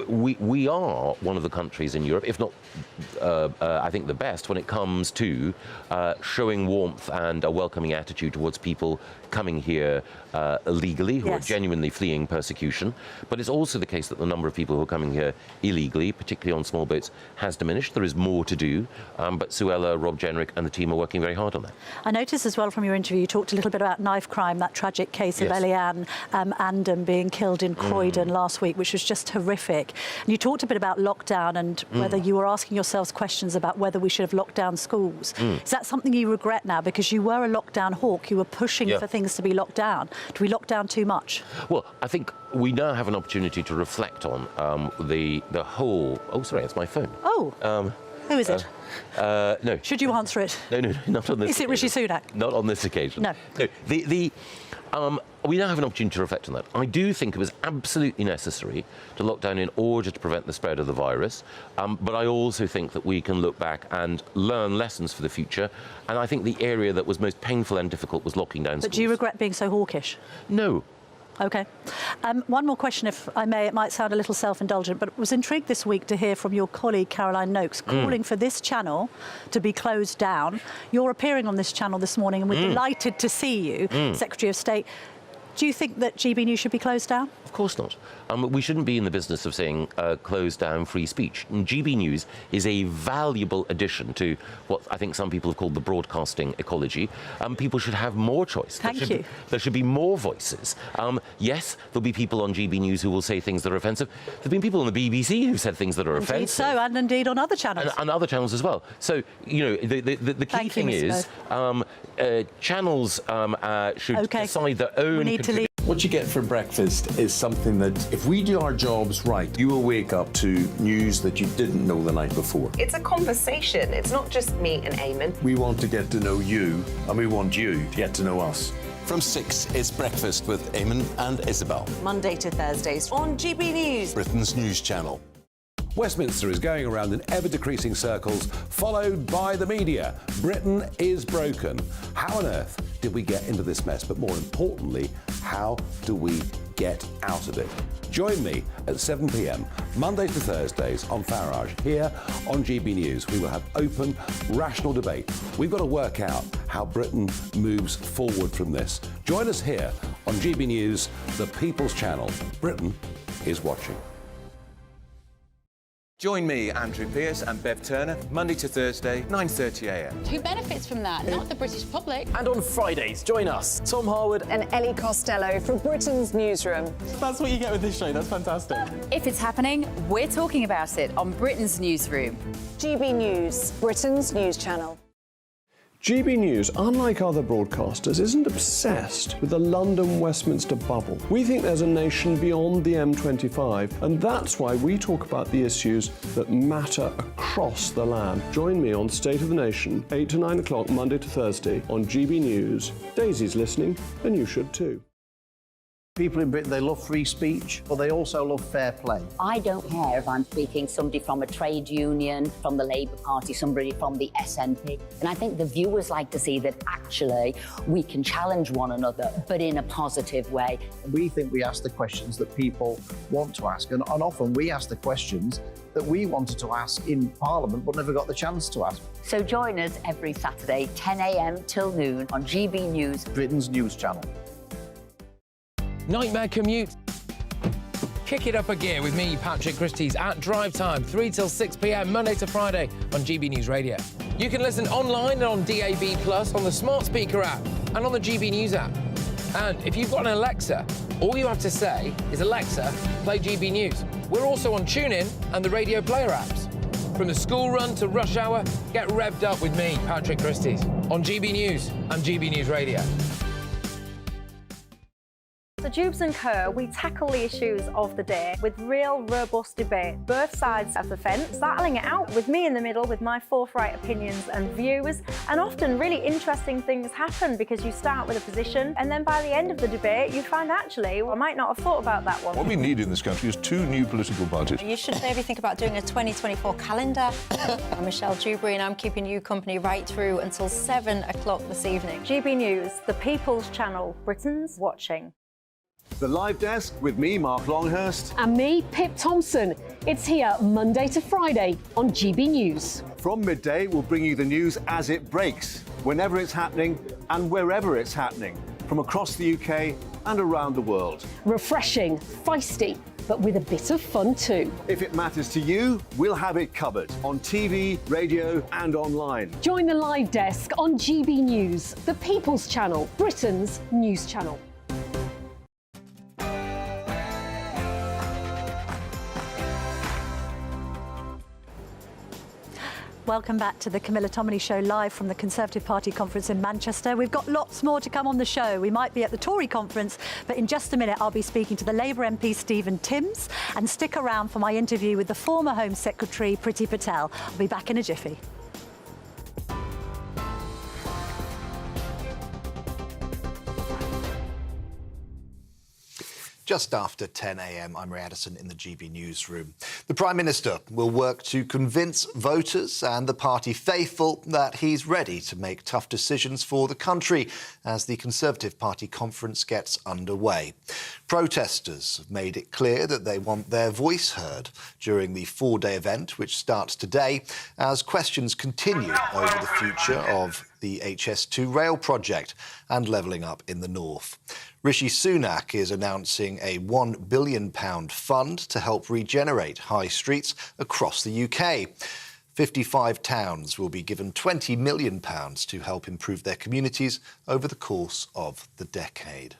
Speaker 17: We are one of the countries in Europe, if not, I think, the best when it comes to showing warmth and a welcoming attitude towards people coming here illegally, who are genuinely fleeing persecution. But it's also the case that the number of people who are coming here illegally, particularly on small boats, has diminished. There is more to do, but Suella, Rob Jenrick and the team are working very hard on that.
Speaker 14: I noticed as well from your interview, you talked a little bit about knife crime, that tragic case of Eliane Andam being killed in Croydon last week, which was just horrific. And you talked a bit about lockdown and whether you were asking yourselves questions about whether we should have locked down schools. Is that something you regret now? Because you were a lockdown hawk, you were pushing for things to be locked down. Do we lock down too much?
Speaker 17: Well, I think we now have an opportunity to reflect on the whole... Oh, sorry, it's my phone.
Speaker 14: Oh. Who is it?
Speaker 17: No.
Speaker 14: Should you answer it?
Speaker 17: No, not on this occasion.
Speaker 14: Is it Rishi Sunak?
Speaker 17: Not on this occasion.
Speaker 14: No.
Speaker 17: We now have an opportunity to reflect on that. I do think it was absolutely necessary to lock down in order to prevent the spread of the virus, but I also think that we can look back and learn lessons for the future, and I think the area that was most painful and difficult was locking down schools.
Speaker 14: But do you regret being so hawkish?
Speaker 17: No.
Speaker 14: OK. One more question, if I may. It might sound a little self-indulgent, but I was intrigued this week to hear from your colleague Caroline Noakes calling for this channel to be closed down. You're appearing on this channel this morning, and we're delighted to see you, Secretary of State. Do you think that GB News should be closed down?
Speaker 17: Of course not. We shouldn't be in the business of saying close down free speech. And GB News is a valuable addition to what I think some people have called the broadcasting ecology. People should have more choice.
Speaker 14: Thank you.
Speaker 17: There should be more voices. Yes, there'll be people on GB News who will say things that are offensive. There have been people on the BBC who've said things that are offensive.
Speaker 14: Indeed so, and indeed on other channels.
Speaker 17: And other channels as well. So, you know, the key thing is channels should decide their own...
Speaker 11: What you get for breakfast is something that, if we do our jobs right, you will wake up to news that you didn't know the night before.
Speaker 12: It's a conversation. It's not just me and Eamon.
Speaker 11: We want to get to know you, and we want you to get to know us.
Speaker 13: From 6, it's Breakfast with Eamon and Isabel.
Speaker 12: Monday to Thursdays on GB News,
Speaker 13: Britain's news channel.
Speaker 18: Westminster is going around in ever-decreasing circles, followed by the media. Britain is broken. How on earth did we get into this mess? But more importantly, how do we get out of it? Join me at 7 p.m, Mondays to Thursdays on Farage, here on GB News. We will have open, rational debate. We've got to work out how Britain moves forward from this. Join us here on GB News, the People's Channel. Britain is watching.
Speaker 19: Join me, Andrew Pearce and Bev Turner, Monday to Thursday, 9:30 a.m.
Speaker 20: Who benefits from that? Not the British public.
Speaker 21: And on Fridays, join us, Tom Harwood
Speaker 22: and Ellie Costello from Britain's Newsroom.
Speaker 21: That's what you get with this show. That's fantastic.
Speaker 22: If it's happening, we're talking about it on Britain's Newsroom.
Speaker 12: GB News, Britain's news channel.
Speaker 23: GB News, unlike other broadcasters, isn't obsessed with the London-Westminster bubble. We think there's a nation beyond the M25, and that's why we talk about the issues that matter across the land. Join me on State of the Nation, 8 to 9 o'clock, Monday to Thursday, on GB News. Daisy's listening, and you should too.
Speaker 4: People in Britain, they love free speech, but they also love fair play.
Speaker 5: I don't care if I'm speaking somebody from a trade union, from the Labour Party, somebody from the SNP. And I think the viewers like to see that actually we can challenge one another, but in a positive way.
Speaker 4: We think we ask the questions that people want to ask, and often we ask the questions that we wanted to ask in Parliament but never got the chance to ask.
Speaker 5: So join us every Saturday, 10 a.m. till noon on GB News,
Speaker 4: Britain's news channel.
Speaker 10: Nightmare commute. Kick it up a gear with me, Patrick Christie's, at drive time, 3 till 6 p.m, Monday to Friday on GB News Radio. You can listen online and on DAB+, on the smart speaker app, and on the GB News app. And if you've got an Alexa, all you have to say is, Alexa, play GB News. We're also on TuneIn and the Radio Player apps. From the school run to rush hour, get revved up with me, Patrick Christie's, on GB News and GB News Radio.
Speaker 1: So Jubes and Co, we tackle the issues of the day with real robust debate, both sides of the fence, battling it out with me in the middle with my forthright opinions and views. And often really interesting things happen because you start with a position and then by the end of the debate you find actually, well, I might not have thought about that one.
Speaker 2: What we need in this country is 2 new political budgets.
Speaker 3: You should maybe think about doing a 2024 calendar. I'm Michelle Dewberry and I'm keeping you company right through until 7 o'clock this evening.
Speaker 1: GB News, the People's Channel, Britain's watching.
Speaker 24: The Live Desk with me, Mark Longhurst.
Speaker 22: And me, Pip Thompson. It's here Monday to Friday on GB News.
Speaker 24: From midday, we'll bring you the news as it breaks, whenever it's happening and wherever it's happening, from across the UK and around the world.
Speaker 22: Refreshing, feisty, but with a bit of fun too.
Speaker 24: If it matters to you, we'll have it covered on TV, radio and online.
Speaker 22: Join the Live Desk on GB News, the People's Channel, Britain's news channel.
Speaker 14: Welcome back to the Camilla Tominey Show, live from the Conservative Party conference in Manchester. We've got lots more to come on the show. We might be at the Tory conference, but in just a minute I'll be speaking to the Labour MP Stephen Timms, and stick around for my interview with the former Home Secretary Priti Patel. I'll be back in a jiffy.
Speaker 25: Just after 10 a.m, I'm Ray Addison in the GB Newsroom. The Prime Minister will work to convince voters and the party faithful that he's ready to make tough decisions for the country as the Conservative Party conference gets underway. Protesters have made it clear that they want their voice heard during the 4-day event, which starts today, as questions continue over the future of the HS2 rail project and levelling up in the north. Rishi Sunak is announcing a £1 billion fund to help regenerate high streets across the UK. 55 towns will be given £20 million to help improve their communities over the course of the decade.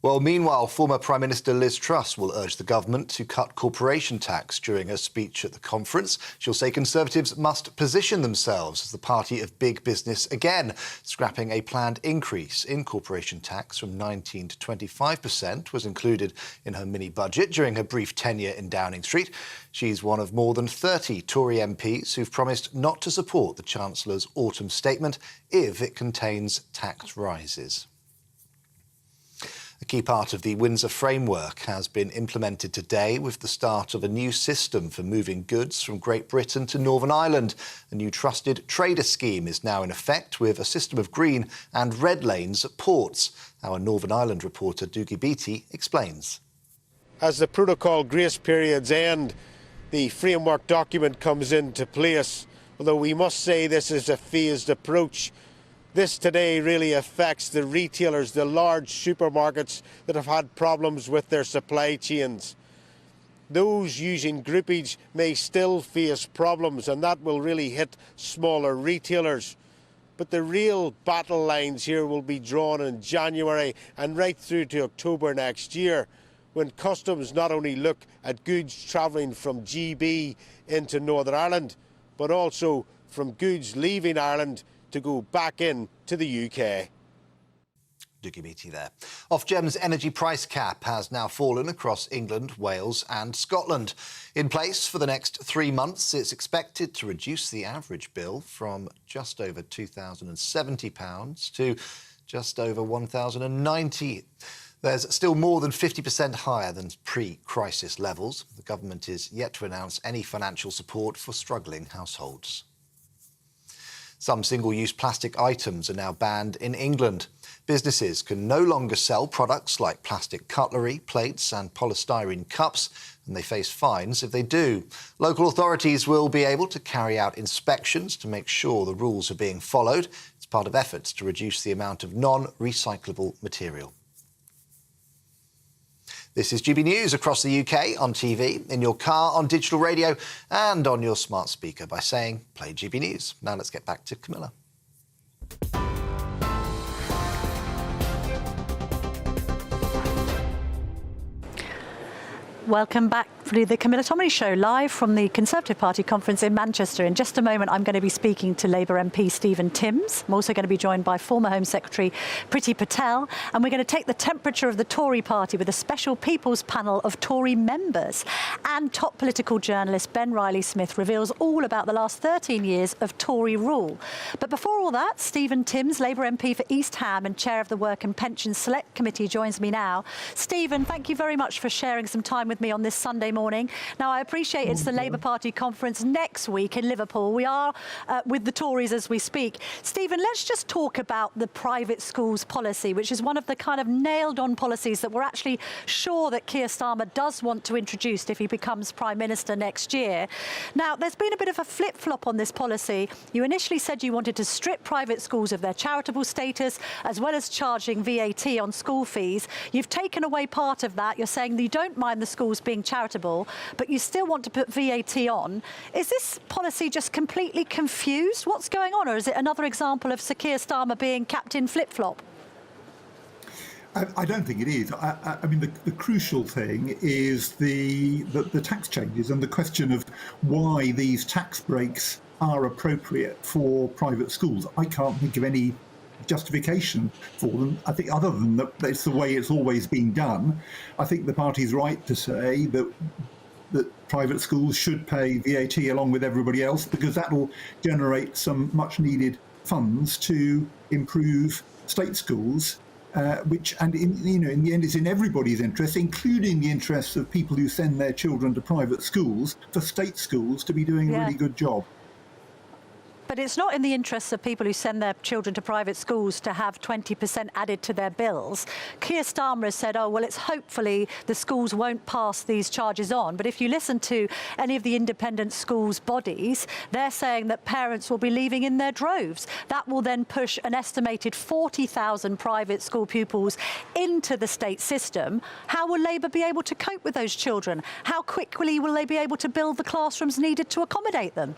Speaker 25: Well, meanwhile, former Prime Minister Liz Truss will urge the government to cut corporation tax during her speech at the conference. She'll say Conservatives must position themselves as the party of big business again, scrapping a planned increase in corporation tax from 19% to 25% was included in her mini-budget during her brief tenure in Downing Street. She's one of more than 30 Tory MPs who've promised not to support the Chancellor's autumn statement if it contains tax rises. A key part of the Windsor framework has been implemented today with the start of a new system for moving goods from Great Britain to Northern Ireland. A new trusted trader scheme is now in effect with a system of green and red lanes at ports. Our Northern Ireland reporter Doogie Beattie explains.
Speaker 26: As the protocol grace periods end, the framework document comes into place. Although we must say this is a phased approach. This today really affects the retailers, the large supermarkets that have had problems with their supply chains. those using groupage may still face problems, and that will really hit smaller retailers. But the real battle lines here will be drawn in January and right through to October next year, when customs not only look at goods travelling from GB into Northern Ireland, but also from goods leaving Ireland to go back in to the UK.
Speaker 25: Doogie Beattie there. Ofgem's energy price cap has now fallen across England, Wales and Scotland. In place for the next 3 months, it's expected to reduce the average bill from just over £2,070 to just over £1,090. There's still more than 50% higher than pre-crisis levels. The government is yet to announce any financial support for struggling households. Some single-use plastic items are now banned in England. Businesses can no longer sell products like plastic cutlery, plates and polystyrene cups, and they face fines if they do. Local authorities will be able to carry out inspections to make sure the rules are being followed. It's part of efforts to reduce the amount of non-recyclable material. This is GB News across the UK on TV, in your car, on digital radio and on your smart speaker by saying, play GB News. Now let's get back to Camilla.
Speaker 14: Welcome back to the Camilla Tominey Show, live from the Conservative Party conference in Manchester. In just a moment, I'm going to be speaking to Labour MP Stephen Timms. I'm also going to be joined by former Home Secretary Priti Patel, and we're going to take the temperature of the Tory party with a special People's panel of Tory members. And top political journalist Ben Riley-Smith reveals all about the last 13 years of Tory rule. But before all that, Stephen Timms, Labour MP for East Ham and Chair of the Work and Pensions Select Committee, joins me now. Stephen, thank you very much for sharing some time with me on this Sunday morning. Now, I appreciate it's the Labour Party conference next week in Liverpool. We are with the Tories as we speak. Stephen, let's just talk about the private schools policy, which is one of the kind of nailed-on policies that we're actually sure that Keir Starmer does want to introduce if he becomes Prime Minister next year. Now, there's been a bit of a flip-flop on this policy. You initially said you wanted to strip private schools of their charitable status, as well as charging VAT on school fees. You've taken away part of that. You're saying that you don't mind the schools being charitable, but you still want to put VAT on. Is this policy just completely confused? What's going on? Or is it another example of Sir Keir Starmer being Captain Flip-Flop?
Speaker 6: I don't think it is. I mean, the crucial thing is the tax changes and the question of why these tax breaks are appropriate for private schools. I can't think of any justification for them, I think, other than that it's the way it's always been done. I think the party's right to say that private schools should pay VAT along with everybody else, because that will generate some much needed funds to improve state schools, which, and in the end, is in everybody's interest, including the interests of people who send their children to private schools, for state schools to be doing a really good job.
Speaker 14: But it's not in the interests of people who send their children to private schools to have 20% added to their bills. Keir Starmer has said, oh, well, it's hopefully the schools won't pass these charges on. But if you listen to any of the independent schools bodies, they're saying that parents will be leaving in their droves. That will then push an estimated 40,000 private school pupils into the state system. How will Labour be able to cope with those children? How quickly will they be able to build the classrooms needed to accommodate them?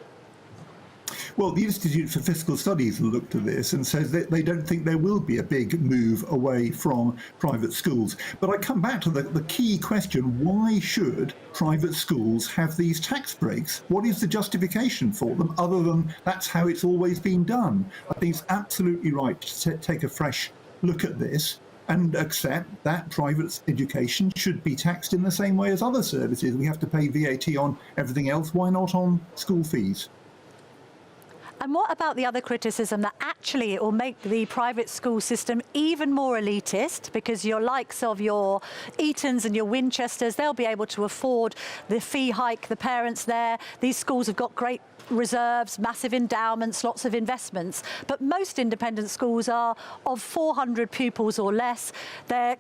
Speaker 6: Well, the Institute for Fiscal Studies looked at this and says that they don't think there will be a big move away from private schools. But I come back to the key question: why should private schools have these tax breaks? What is the justification for them, other than that's how it's always been done? I think it's absolutely right to take a fresh look at this and accept that private education should be taxed in the same way as other services. We have to pay VAT on everything else. Why not on school fees?
Speaker 14: And what about the other criticism that actually it will make the private school system even more elitist, because your likes of your Eatons and your Winchesters, they'll be able to afford the fee hike, the parents there. These schools have got great reserves, massive endowments, lots of investments. But most independent schools are of 400 pupils or less. They're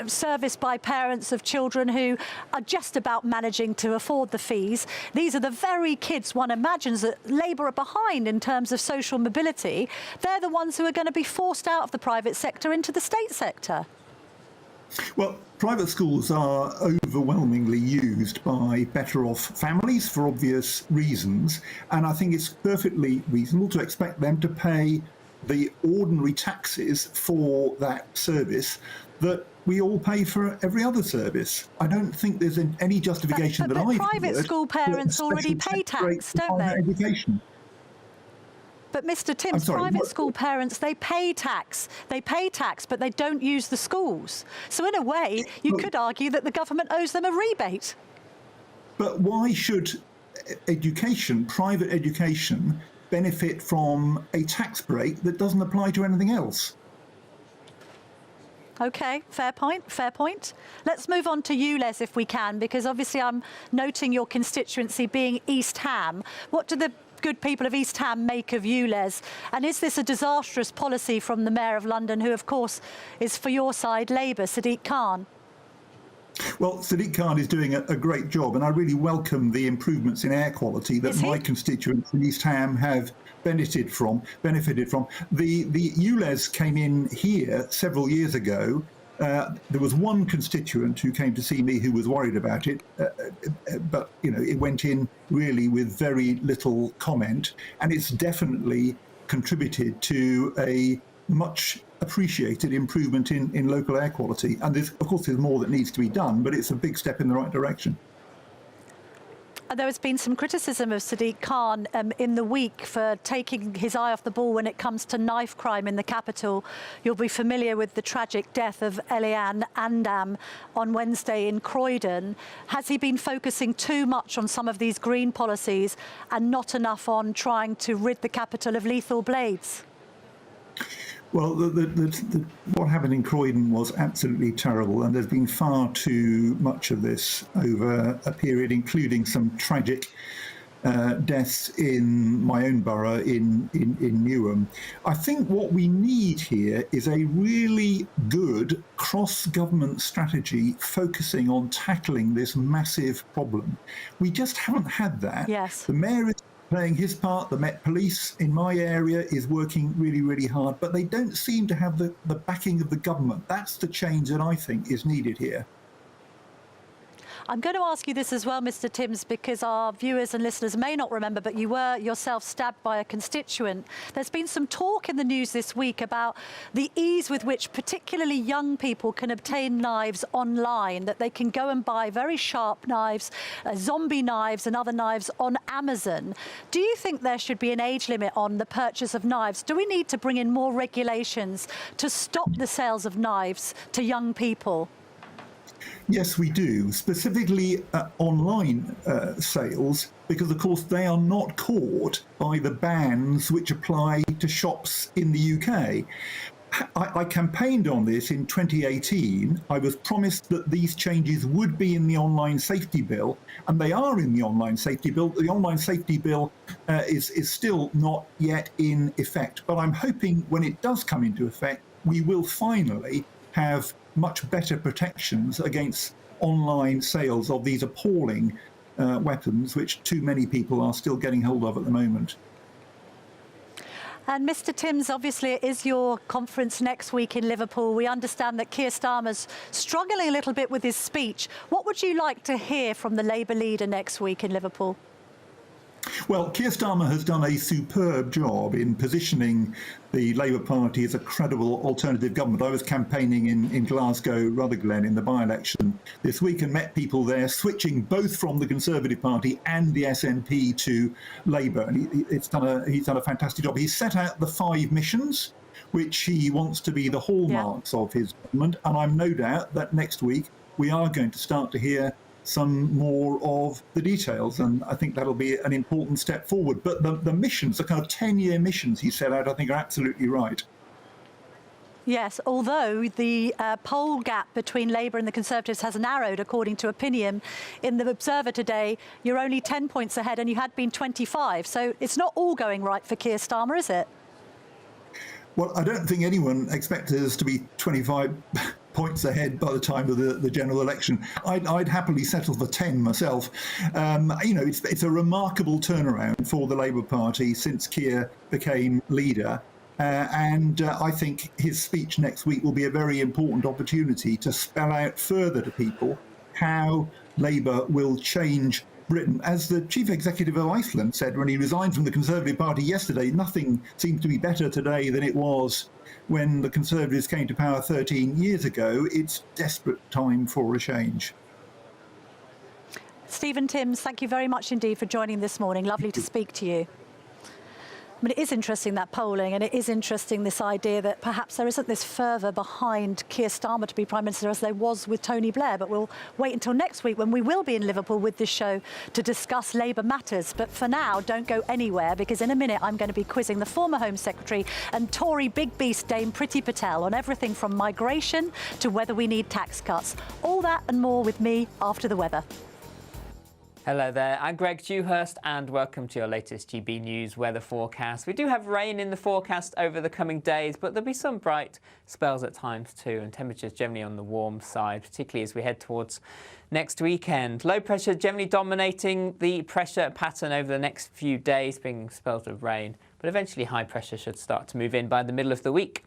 Speaker 14: serviced by parents of children who are just about managing to afford the fees. These are the very kids one imagines that Labour are behind in terms of social mobility. They're the ones who are going to be forced out of the private sector into the state sector.
Speaker 6: Well, private schools are over overwhelmingly used by better off families for obvious reasons, and I think it's perfectly reasonable to expect them to pay the ordinary taxes for that service that we all pay for every other service. I don't think there's any justification that I've
Speaker 14: private
Speaker 6: heard
Speaker 14: school parents
Speaker 6: for a
Speaker 14: already
Speaker 6: special
Speaker 14: pay
Speaker 6: tax
Speaker 14: tax,
Speaker 6: rate for
Speaker 14: don't they?
Speaker 6: private education.
Speaker 14: But Mr. Timms,
Speaker 6: sorry,
Speaker 14: private
Speaker 6: what?
Speaker 14: school parents, they pay tax. They pay tax, but they don't use the schools. So in a way, you could argue that the government owes them a rebate.
Speaker 6: But why should education, private education, benefit from a tax break that doesn't apply to anything else?
Speaker 14: OK, fair point, fair point. Let's move on to you, Les, if we can, because obviously I'm noting your constituency being East Ham. What do the good people of East Ham make of you, Les? And is this a disastrous policy from the Mayor of London, who, of course, is for your side, Labour, Sadiq Khan?
Speaker 6: Well, Sadiq Khan is doing a great job, and I really welcome the improvements in air quality that my constituents in East Ham have benefited from. The ULEZ came in here several years ago. There was one constituent who came to see me who was worried about it, but it went in really with very little comment, and it's definitely contributed to a much appreciated improvement in local air quality. And of course there's more that needs to be done, but it's a big step in the right direction.
Speaker 14: There has been some criticism of Sadiq Khan in the week for taking his eye off the ball when it comes to knife crime in the capital. You'll be familiar with the tragic death of Eliane Andam on Wednesday in Croydon. Has he been focusing too much on some of these green policies and not enough on trying to rid the capital of lethal blades?
Speaker 6: Well, what happened in Croydon was absolutely terrible, and there's been far too much of this over a period, including some tragic deaths in my own borough in Newham. I think what we need here is a really good cross-government strategy focusing on tackling this massive problem. We just haven't had that.
Speaker 14: Yes.
Speaker 6: The Mayor is playing his part. The Met Police in my area is working really, really hard, but they don't seem to have the backing of the government. That's the change that I think is needed here.
Speaker 14: I'm going to ask you this as well, Mr. Timms, because our viewers and listeners may not remember, but you were yourself stabbed by a constituent. There's been some talk in the news this week about the ease with which particularly young people can obtain knives online, that they can go and buy very sharp knives, zombie knives and other knives on Amazon. Do you think there should be an age limit on the purchase of knives? Do we need to bring in more regulations to stop the sales of knives to young people?
Speaker 6: Yes, we do, specifically online sales, because of course they are not caught by the bans which apply to shops in the UK. I campaigned on this in 2018. I was promised that these changes would be in the online safety bill, and they are in the online safety bill. The online safety bill is still not yet in effect, but I'm hoping when it does come into effect, we will finally have much better protections against online sales of these appalling weapons, which too many people are still getting hold of at the moment.
Speaker 14: And Mr. Timms, obviously it is your conference next week in Liverpool. We understand that Keir Starmer's struggling a little bit with his speech. What would you like to hear from the Labour leader next week in Liverpool?
Speaker 6: Well, Keir Starmer has done a superb job in positioning the Labour Party as a credible alternative government. I was campaigning in Glasgow, Rutherglen in the by-election this week and met people there switching both from the Conservative Party and the SNP to Labour. And he's done a fantastic job. He's set out the 5 missions which he wants to be the hallmarks of his government. And I'm no doubt that next week we are going to start to hear some more of the details, and I think that'll be an important step forward. But the missions, the kind of 10-year missions he set out, I think are absolutely right.
Speaker 14: Yes, although the poll gap between Labour and the Conservatives has narrowed, according to Opinion. In the Observer today, you're only 10 points ahead and you had been 25. So it's not all going right for Keir Starmer, is it?
Speaker 6: Well, I don't think anyone expected us to be 25 points ahead by the time of the general election. I'd happily settle for 10 myself. It's a remarkable turnaround for the Labour Party since Keir became leader. And I think his speech next week will be a very important opportunity to spell out further to people how Labour will change Britain. As the chief executive of Iceland said when he resigned from the Conservative Party yesterday, nothing seems to be better today than it was when the Conservatives came to power 13 years ago. It's desperate time for a change.
Speaker 14: Stephen Timms, thank you very much indeed for joining this morning. Lovely to speak to you. I mean, it is interesting, that polling, and it is interesting, this idea that perhaps there isn't this fervour behind Keir Starmer to be Prime Minister as there was with Tony Blair. But we'll wait until next week when we will be in Liverpool with this show to discuss Labour matters. But for now, don't go anywhere, because in a minute I'm going to be quizzing the former Home Secretary and Tory big beast Dame Priti Patel on everything from migration to whether we need tax cuts. All that and more with me after the weather.
Speaker 7: Hello there, I'm Greg Dewhurst and welcome to your latest GB News weather forecast. We do have rain in the forecast over the coming days, but there'll be some bright spells at times too, and temperatures generally on the warm side, particularly as we head towards next weekend. Low pressure generally dominating the pressure pattern over the next few days, bringing spells of rain, but eventually high pressure should start to move in by the middle of the week.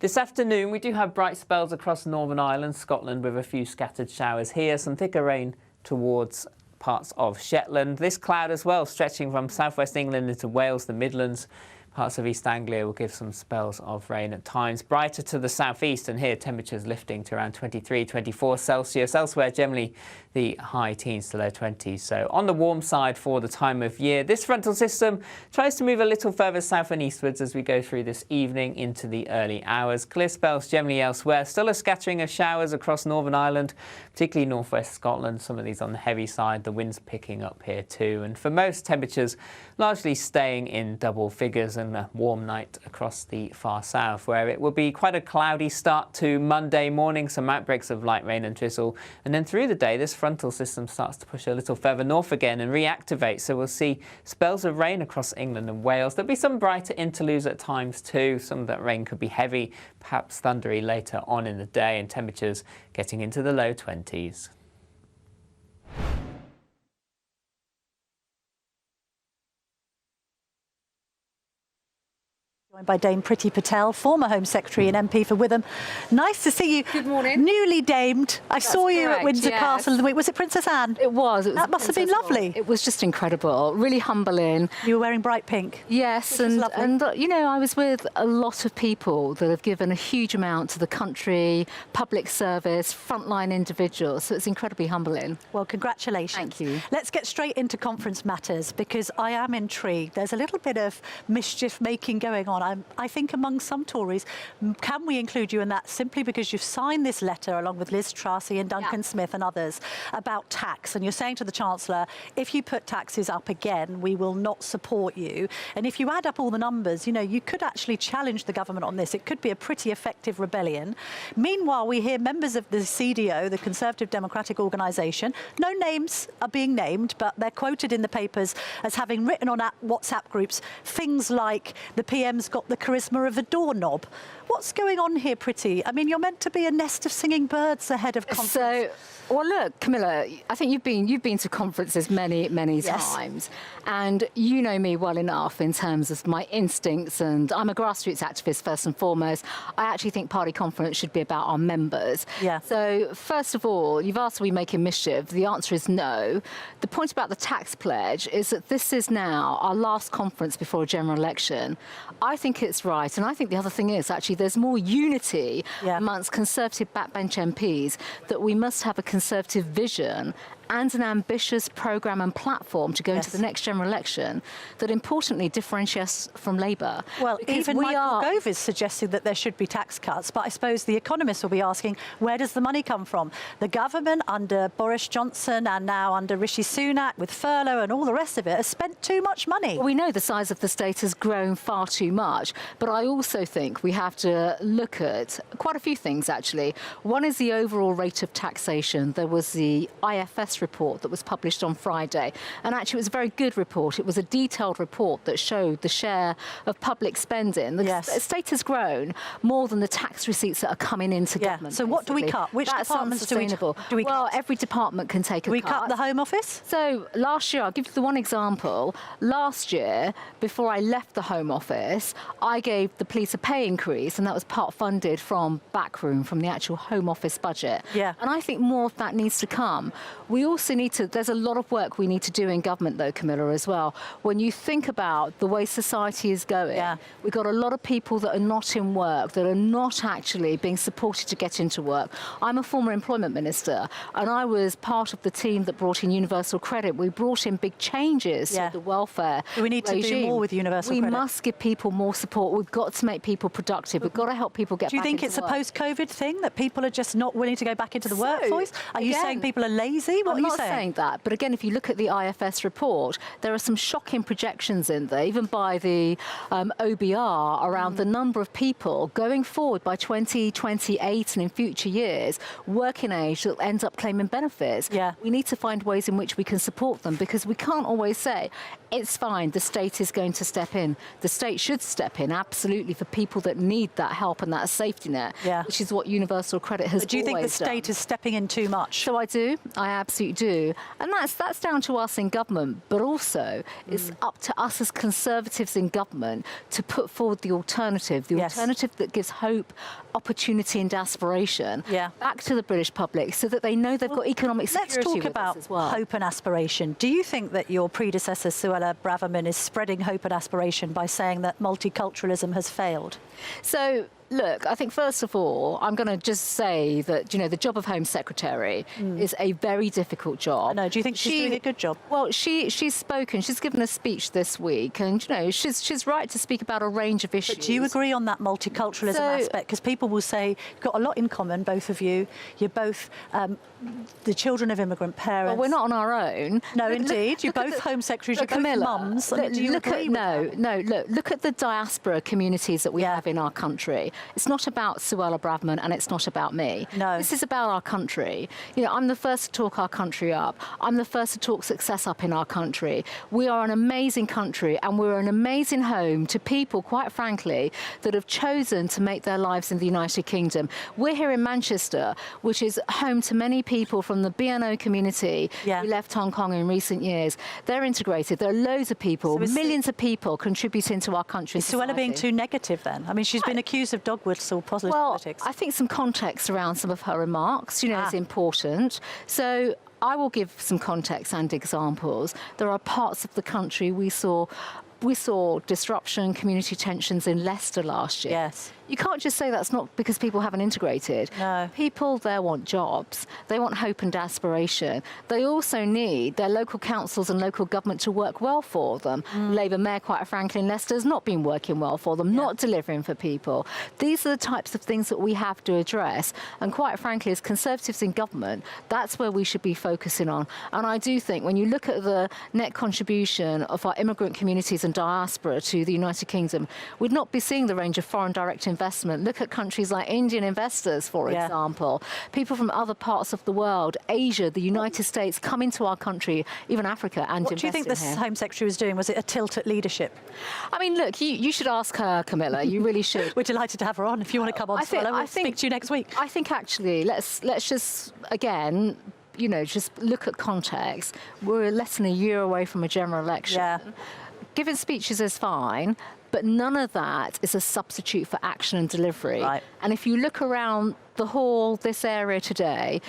Speaker 7: This afternoon we do have bright spells across Northern Ireland, Scotland, with a few scattered showers here, some thicker rain towards parts of Shetland. This cloud as well stretching from southwest England into Wales, the Midlands. Parts of East Anglia will give some spells of rain at times. Brighter to the southeast, and here temperatures lifting to around 23, 24 Celsius. Elsewhere, generally the high teens to low 20s. So on the warm side for the time of year. This frontal system tries to move a little further south and eastwards as we go through this evening into the early hours. Clear spells generally elsewhere. Still a scattering of showers across Northern Ireland, particularly northwest Scotland. Some of these on the heavy side. The wind's picking up here too. And for most, temperatures largely staying in double figures, and a warm night across the far south, where it will be quite a cloudy start to Monday morning, some outbreaks of light rain and drizzle, and then through the day this frontal system starts to push a little further north again and reactivate, so we'll see spells of rain across England and Wales. There'll be some brighter interludes at times too. Some of that rain could be heavy, perhaps thundery later on in the day, and temperatures getting into the low 20s.
Speaker 14: By Dame Priti Patel, former Home Secretary and MP for Witham. Nice to see you.
Speaker 8: Good morning.
Speaker 14: Newly damed. I saw you at Windsor Castle in the week. Was it Princess Anne?
Speaker 8: It was.
Speaker 14: That must have been lovely.
Speaker 8: It was just incredible. Really humbling.
Speaker 14: You were wearing bright pink.
Speaker 8: Yes, and you know, I was with a lot of people that have given a huge amount to the country, public service, frontline individuals. So it's incredibly humbling.
Speaker 14: Well, congratulations.
Speaker 8: Thank you.
Speaker 14: Let's get straight into conference matters, because I am intrigued. There's a little bit of mischief making going on. I think among some Tories. Can we include you in that simply because you've signed this letter along with Liz Truss and Duncan Smith and others about tax, and you're saying to the Chancellor, if you put taxes up again, we will not support you. And if you add up all the numbers, you know, you could actually challenge the government on this. It could be a pretty effective rebellion. Meanwhile, we hear members of the CDO, the Conservative Democratic Organisation, no names are being named, but they're quoted in the papers as having written on WhatsApp groups things like the PM's got the charisma of a doorknob. What's going on here, Priti? I mean, you're meant to be a nest of singing birds ahead of conference.
Speaker 8: So, well, look, Camilla, I think you've been to conferences many times, and you know me well enough in terms of my instincts, and I'm a grassroots activist first and foremost. I actually think party conference should be about our members.
Speaker 14: Yeah.
Speaker 8: So, first of all, you've asked, are we making mischief? The answer is no. The point about the tax pledge is that this is now our last conference before a general election. I think it's right, and I think the other thing is actually there's more unity amongst Conservative backbench MPs that we must have a Conservative vision and an ambitious programme and platform to go into the next general election that importantly differentiates from Labour.
Speaker 14: Well, even Michael Gove is suggesting that there should be tax cuts, but I suppose the economists will be asking, where does the money come from? The government under Boris Johnson and now under Rishi Sunak with furlough and all the rest of it has spent too much money.
Speaker 8: Well, we know the size of the state has grown far too much, but I also think we have to look at quite a few things actually. One is the overall rate of taxation. There was the IFS IFS report that was published on Friday. And actually, it was a very good report. It was a detailed report that showed the share of public spending. The state has grown more than the tax receipts that are coming into government.
Speaker 14: So what do we cut? Which departments do we cut?
Speaker 8: Well, every department can take a cut.
Speaker 14: Do we cut the Home Office?
Speaker 8: So last year, I'll give you the one example. Last year, before I left the Home Office, I gave the police a pay increase, and that was part funded from backroom, from the actual Home Office budget.
Speaker 14: Yeah.
Speaker 8: And I think more of that needs to come. We also need to, there's a lot of work we need to do in government though, Camilla, as well. When you think about the way society is going, we've got a lot of people that are not in work, that are not actually being supported to get into work. I'm a former employment minister, and I was part of the team that brought in universal credit. We brought in big changes to the welfare
Speaker 14: Do we need to do more with universal credit?
Speaker 8: We must give people more support. We've got to make people productive. We've got to help people get back into work.
Speaker 14: Do you think it's a post-COVID thing, that people are just not willing to go back into the workforce? Are you saying people are lazy? What are you saying?
Speaker 8: I'm not saying that. But again, if you look at the IFS report, there are some shocking projections in there, even by the OBR, around the number of people going forward by 2028 and in future years, working age, that ends up claiming benefits. We need to find ways in which we can support them, because we can't always say, it's fine, the state is going to step in. The state should step in, absolutely, for people that need that help and that safety net, which is what universal credit has always done.
Speaker 14: Do you think the state is stepping in too much?
Speaker 8: So I do. I absolutely do. And that's down to us in government, but also it's up to us as Conservatives in government to put forward the alternative that gives hope, opportunity and aspiration back to the British public, so that they know they've got economic security.
Speaker 14: Let's talk
Speaker 8: with
Speaker 14: about
Speaker 8: us as well.
Speaker 14: hope and aspiration. Do you think that your predecessor, Suella Braverman, is spreading hope and aspiration by saying that multiculturalism has failed?
Speaker 8: So, look, I think first of all, I'm going to just say that, you know, the job of Home Secretary is a very difficult job.
Speaker 14: No, do you think she's doing a good job?
Speaker 8: Well, she's spoken, she's given a speech this week, and, you know, she's right to speak about a range of issues.
Speaker 14: But do you agree on that multiculturalism aspect? Because people will say, you've got a lot in common, both of you. You're both the children of immigrant parents.
Speaker 8: Well, we're not on our own.
Speaker 14: No, indeed. You're both Home Secretaries, you're both mums. I mean, do you agree with that?
Speaker 8: Look at the diaspora communities that we have in our country. It's not about Suella Braverman, and it's not about me.
Speaker 14: No.
Speaker 8: This is about our country. You know, I'm the first to talk our country up. I'm the first to talk success up in our country. We are an amazing country, and we're an amazing home to people, quite frankly, that have chosen to make their lives in the United Kingdom. We're here in Manchester, which is home to many people from the BNO community who left Hong Kong in recent years. They're integrated. There are loads of people, millions of people contributing to our country.
Speaker 14: Is Suella being too negative then? I mean, she's been accused of dog whistle politics.
Speaker 8: I think some context around some of her remarks, you know, is important. So I will give some context and examples. There are parts of the country we saw disruption, community tensions in Leicester last year.
Speaker 14: Yes.
Speaker 8: You can't just say that's not because people haven't integrated.
Speaker 14: No.
Speaker 8: People there want jobs. They want hope and aspiration. They also need their local councils and local government to work well for them. Labour Mayor, quite frankly, in Leicester has not been working well for them, not delivering for people. These are the types of things that we have to address. And quite frankly, as Conservatives in government, that's where we should be focusing on. And I do think when you look at the net contribution of our immigrant communities and diaspora to the United Kingdom, we'd not be seeing the range of foreign direct investment. Look at countries like Indian investors, for example. People from other parts of the world, Asia, the United States, come into our country, even Africa, and
Speaker 14: What do you think the Home Secretary was doing? Was it a tilt at leadership?
Speaker 8: I mean, look, you should ask her, Camilla. You really should.
Speaker 14: We're delighted to have her on. If you want to come on, we'll speak to you next week.
Speaker 8: I think, actually, let's just, again, you know, just look at context. We're less than a year away from a general election. Giving speeches is fine, but none of that is a substitute for action and delivery. And if you look around the hall, this area today,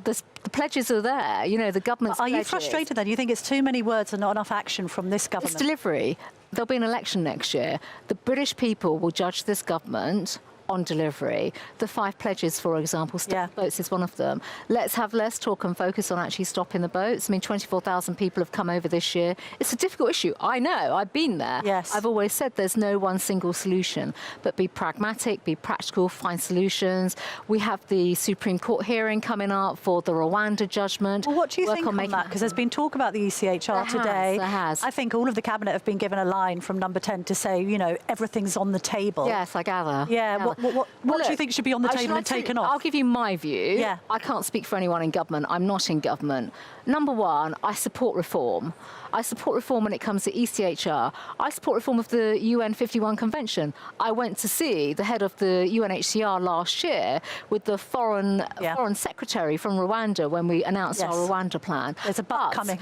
Speaker 8: the pledges are there, you know, the government's
Speaker 14: Are
Speaker 8: pledges.
Speaker 14: you frustrated then? You think it's too many words and not enough action from this government?
Speaker 8: It's delivery. There'll be an election next year. The British people will judge this government on delivery. The 5 pledges, for example, stop boats is one of them. Let's have less talk and focus on actually stopping the boats. I mean, 24,000 people have come over this year. It's a difficult issue. I know. I've been there. I've always said there's no one single solution, but be pragmatic, be practical, find solutions. We have the Supreme Court hearing coming up for the Rwanda judgment.
Speaker 14: Well, what do you think on that? Because there's been talk about the ECHR today.
Speaker 8: There has.
Speaker 14: I think all of the Cabinet have been given a line from number 10 to say, you know, everything's on the table.
Speaker 8: Yes, I gather.
Speaker 14: Yeah. What do you think should be on the table and taken off?
Speaker 8: I'll give you my view.
Speaker 14: Yeah.
Speaker 8: I can't speak for anyone in government. I'm not in government. Number one, I support reform. I support reform when it comes to ECHR. I support reform of the UN 51 Convention. I went to see the head of the UNHCR last year with the foreign secretary from Rwanda when we announced our Rwanda plan.
Speaker 14: There's a but coming.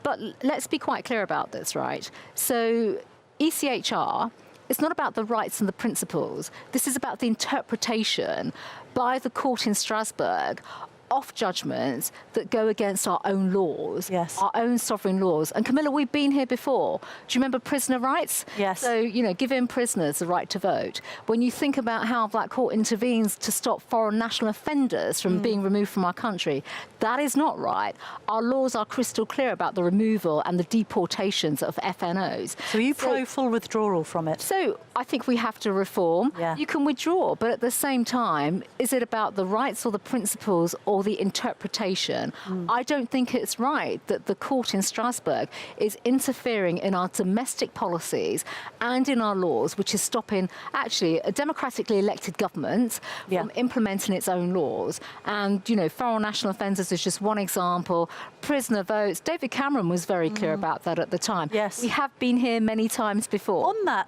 Speaker 8: But let's be quite clear about this, right? So ECHR, it's not about the rights and the principles. This is about the interpretation by the court in Strasbourg of judgments that go against our own laws, our own sovereign laws. And Camilla, we've been here before. Do you remember prisoner rights?
Speaker 14: Yes.
Speaker 8: So, you know, giving prisoners the right to vote. When you think about how that court intervenes to stop foreign national offenders from being removed from our country, that is not right. Our laws are crystal clear about the removal and the deportations of FNOs.
Speaker 14: So are you pro full withdrawal from it?
Speaker 8: So I think we have to reform.
Speaker 14: Yeah.
Speaker 8: You can withdraw, but at the same time, is it about the rights or the principles or the interpretation? I don't think it's right that the court in Strasbourg is interfering in our domestic policies and in our laws, which is stopping actually a democratically elected government from implementing its own laws. And, you know, foreign national offenders is just one example. Prisoner votes. David Cameron was very clear about that at the time.
Speaker 14: Yes.
Speaker 8: We have been here many times before.
Speaker 14: On that,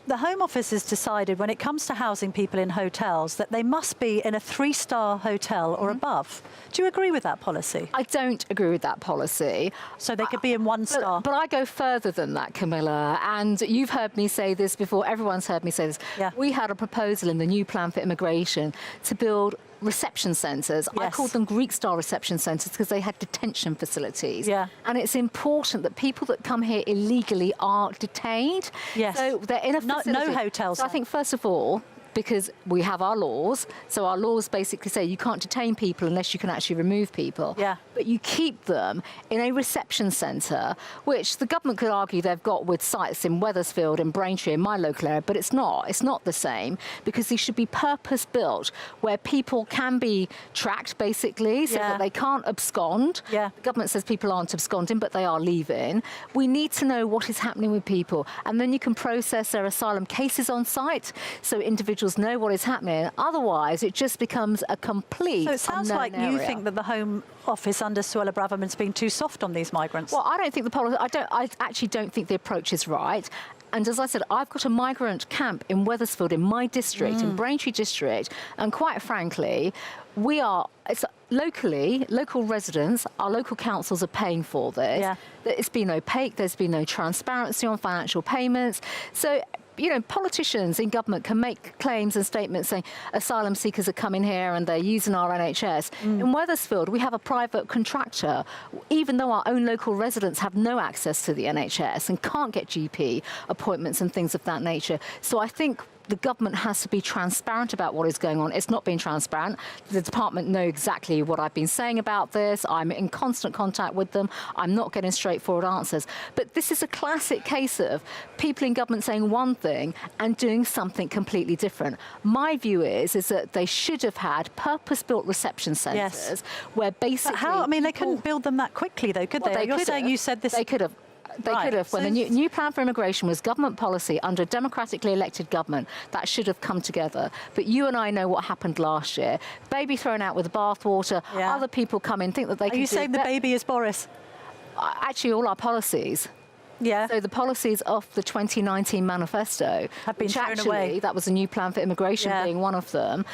Speaker 14: the Home Office has decided when it comes to housing people in hotels that they must be in a 3-star hotel or above. Do you agree with that policy?
Speaker 8: I don't agree with that policy.
Speaker 14: So they could be in 1 star?
Speaker 8: But I go further than that, Camilla, and you've heard me say this before, everyone's heard me say this.
Speaker 14: Yeah.
Speaker 8: We had a proposal in the new plan for immigration to build reception centres. I called them Greek-style reception centres because they had detention facilities.
Speaker 14: Yeah.
Speaker 8: And it's important that people that come here illegally are detained.
Speaker 14: Yes.
Speaker 8: So they're in a facility.
Speaker 14: No hotels.
Speaker 8: So I think, first of all, because we have our laws. So our laws basically say you can't detain people unless you can actually remove people.
Speaker 14: Yeah.
Speaker 8: But you keep them in a reception centre, which the government could argue they've got with sites in Wethersfield and Braintree in my local area, but it's not. It's not the same because these should be purpose-built where people can be tracked, basically, so that they can't abscond.
Speaker 14: Yeah.
Speaker 8: The government says people aren't absconding, but they are leaving. We need to know what is happening with people, and then you can process their asylum cases on site so individuals know what is happening. Otherwise, it just becomes a complete
Speaker 14: So it sounds
Speaker 8: unknown
Speaker 14: like you
Speaker 8: area.
Speaker 14: think that the Home Office under Suella Braverman's been too soft on these migrants.
Speaker 8: Well, I don't think the policy. I actually don't think the approach is right. And as I said, I've got a migrant camp in Wethersfield in my district, in Braintree district, and quite frankly, it's local residents, our local councils are paying for this.
Speaker 14: Yeah.
Speaker 8: It's been opaque, there's been no transparency on financial payments. So, you know, politicians in government can make claims and statements saying asylum seekers are coming here and they're using our NHS. In Wethersfield, we have a private contractor, even though our own local residents have no access to the NHS and can't get GP appointments and things of that nature. So I think the government has to be transparent about what is going on. It's not being transparent. The department know exactly what I've been saying about this. I'm in constant contact with them. I'm not getting straightforward answers. But this is a classic case of people in government saying one thing and doing something completely different. My view is that they should have had purpose-built reception centres where basically...
Speaker 14: But how? I mean, they couldn't build them that quickly, though, could they? You're saying you said this...
Speaker 8: They could have. They could have. When the new plan for immigration was government policy under a democratically elected government, that should have come together. But you and I know what happened last year. Baby thrown out with the bathwater.
Speaker 14: Yeah.
Speaker 8: Other people come in, think that they can
Speaker 14: Are you saying the baby is Boris?
Speaker 8: Actually, all our policies.
Speaker 14: Yeah.
Speaker 8: So the policies of the 2019 manifesto
Speaker 14: have been thrown away.
Speaker 8: That was a new plan for immigration being one of them.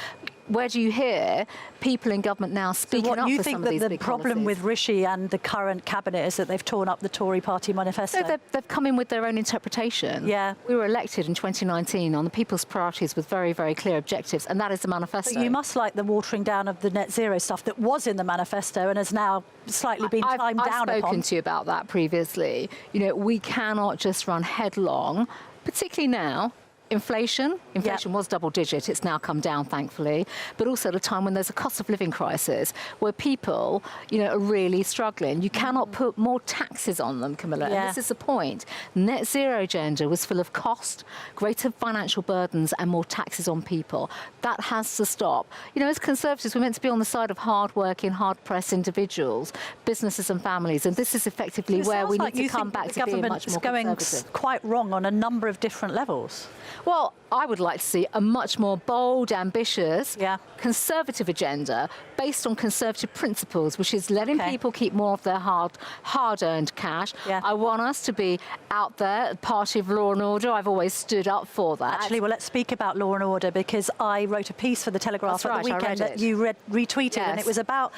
Speaker 8: Where do you hear people in government now speaking up for some of these big policies?
Speaker 14: You think that the problem with Rishi and the current cabinet is that they've torn up the Tory party manifesto?
Speaker 8: So they've come in with their own interpretation.
Speaker 14: Yeah.
Speaker 8: We were elected in 2019 on the people's priorities with very, very clear objectives, and that is the manifesto.
Speaker 14: But you must like the watering down of the net zero stuff that was in the manifesto and has now slightly been climbed down upon.
Speaker 8: I've spoken to you about that previously. You know, we cannot just run headlong, particularly now. Inflation was double digit. It's now come down, thankfully. But also at a time when there's a cost of living crisis where people, you know, are really struggling. You cannot put more taxes on them, Camilla. And this is the point. Net zero agenda was full of cost, greater financial burdens and more taxes on people. That has to stop. You know, as Conservatives, we're meant to be on the side of hard-working, hard-pressed individuals, businesses and families. And this is effectively where we need to come back to being much more conservative.
Speaker 14: It's going quite wrong on a number of different levels.
Speaker 8: Well, I would like to see a much more bold, ambitious, conservative agenda based on conservative principles, which is letting people keep more of their hard-earned cash. I want us to be out there, party of law and order. I've always stood up for that.
Speaker 14: Actually, well, let's speak about law and order, because I wrote a piece for the Telegraph at the weekend that you retweeted, and it was about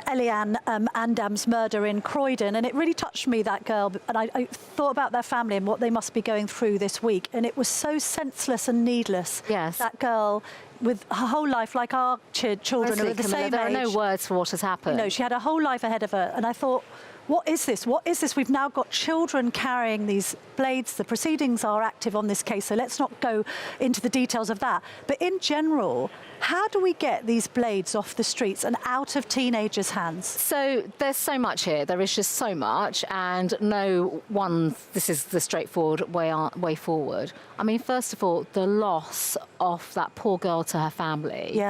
Speaker 14: Eliane Andam's murder in Croydon, and it really touched me, that girl, and I thought about their family and what they must be going through this week, and it was so senseless and needless. That girl, with her whole life, like our children are the same age.
Speaker 8: There are no words for what has happened.
Speaker 14: You know, she had a whole life ahead of her, and I thought, what is this? What is this? We've now got children carrying these blades. The proceedings are active on this case, so let's not go into the details of that. But in general, how do we get these blades off the streets and out of teenagers' hands?
Speaker 8: So there's so much here. There is just so much, and this is the straightforward way forward. I mean, first of all, the loss of that poor girl to her family.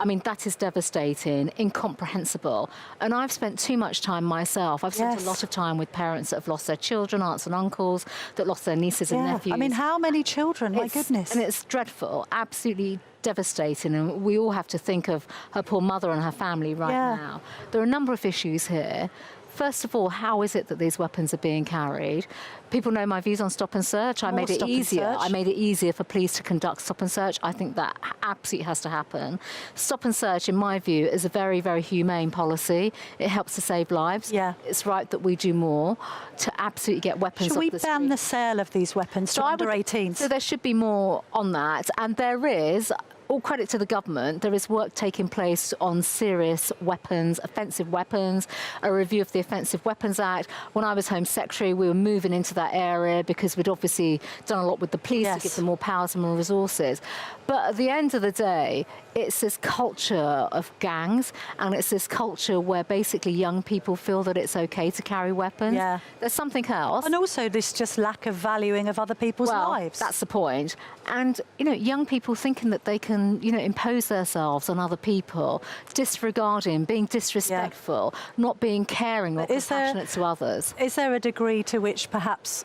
Speaker 8: I mean, that is devastating, incomprehensible. And I've spent too much time myself. I've spent a lot of time with parents that have lost their children, aunts and uncles, that lost their nieces and nephews.
Speaker 14: I mean, how many children? My goodness.
Speaker 8: And it's dreadful, absolutely devastating. And we all have to think of her poor mother and her family right now. There are a number of issues here. First of all, how is it that these weapons are being carried? People know my views on stop and search. I made it easier. I made it easier for police to conduct stop and search. I think that absolutely has to happen. Stop and search, in my view, is a very, very humane policy. It helps to save lives. It's right that we do more to absolutely get weapons off the street.
Speaker 14: Should we ban the sale of these weapons to under 18s?
Speaker 8: So there should be more on that. And there is, all credit to the government, there is work taking place on serious weapons, offensive weapons, a review of the Offensive Weapons Act. When I was Home Secretary, we were moving into that area because we'd obviously done a lot with the police to give them more powers and more resources. But at the end of the day, it's this culture of gangs, and it's this culture where basically young people feel that it's okay to carry weapons. There's something else.
Speaker 14: And also this just lack of valuing of other people's lives.
Speaker 8: That's the point. And, you know, young people thinking that they can, you know, impose themselves on other people, disregarding, being disrespectful, not being caring or compassionate to others.
Speaker 14: Is there a degree to which perhaps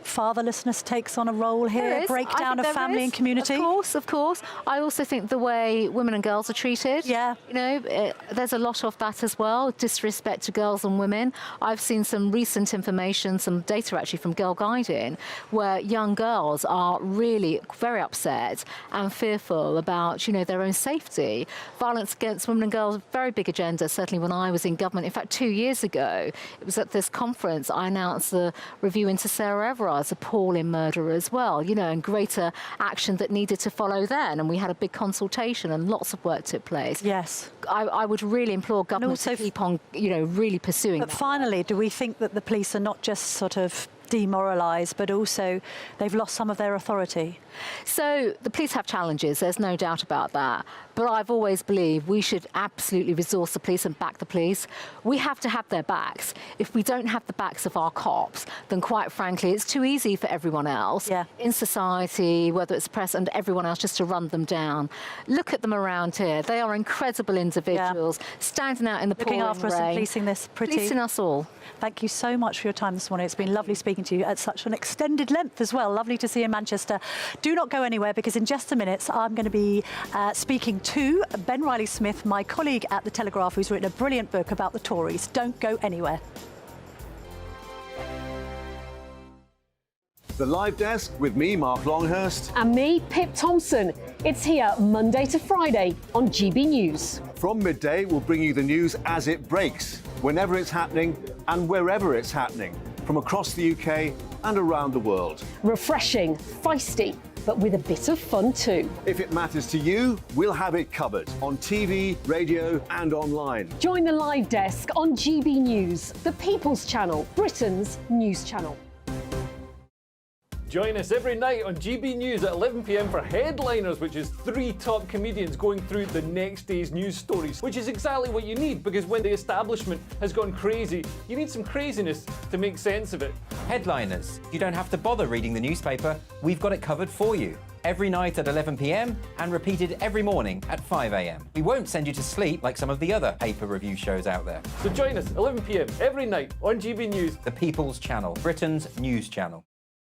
Speaker 14: fatherlessness takes on a role here, a breakdown of family and community?
Speaker 8: Of course. I also think the way women and girls are treated, you know, there's a lot of that as well, disrespect to girls and women. I've seen some recent information, some data actually from Girl Guiding, where young girls are really very upset and fearful about, you know, their own safety. Violence against women and girls, very big agenda, certainly when I was in government. In fact, 2 years ago, it was at this conference, I announced the review into Sarah Everard's appalling murder as well, you know, and greater action that needed to follow then. And we had a big consultation and lots of work took place. I would really implore government to keep on, you know, really pursuing that.
Speaker 14: But finally, do we think that the police are not just sort of demoralised, but also they've lost some of their authority?
Speaker 8: So the police have challenges, there's no doubt about that. But I've always believed we should absolutely resource the police and back the police. We have to have their backs. If we don't have the backs of our cops, then quite frankly, it's too easy for everyone else in society, whether it's press and everyone else, just to run them down. Look at them around here. They are incredible individuals, standing out in the pouring rain.
Speaker 14: Looking after us and policing this, Priti.
Speaker 8: Policing us all.
Speaker 14: Thank you so much for your time this morning. It's been lovely speaking to you at such an extended length as well. Lovely to see you in Manchester. Do not go anywhere, because in just a minute I'm going to be speaking to Ben Riley-Smith, my colleague at the Telegraph, who's written a brilliant book about the Tories. Don't go anywhere.
Speaker 24: The Live Desk with me, Mark Longhurst.
Speaker 22: And me, Pip Thompson. It's here Monday to Friday on GB News.
Speaker 24: From midday, we'll bring you the news as it breaks, whenever it's happening and wherever it's happening, from across the UK and around the world.
Speaker 22: Refreshing, feisty, but with a bit of fun too.
Speaker 24: If it matters to you, we'll have it covered on TV, radio and online.
Speaker 22: Join the Live Desk on GB News, the People's Channel, Britain's news channel.
Speaker 21: Join us every night on GB News at 11 p.m. for Headliners, which is 3 top comedians going through the next day's news stories, which is exactly what you need, because when the establishment has gone crazy, you need some craziness to make sense of it.
Speaker 9: Headliners. You don't have to bother reading the newspaper. We've got it covered for you. Every night at 11 p.m. and repeated every morning at 5 a.m. We won't send you to sleep like some of the other paper review shows out there.
Speaker 21: So join us 11 p.m. every night on GB News.
Speaker 9: The People's Channel, Britain's news channel.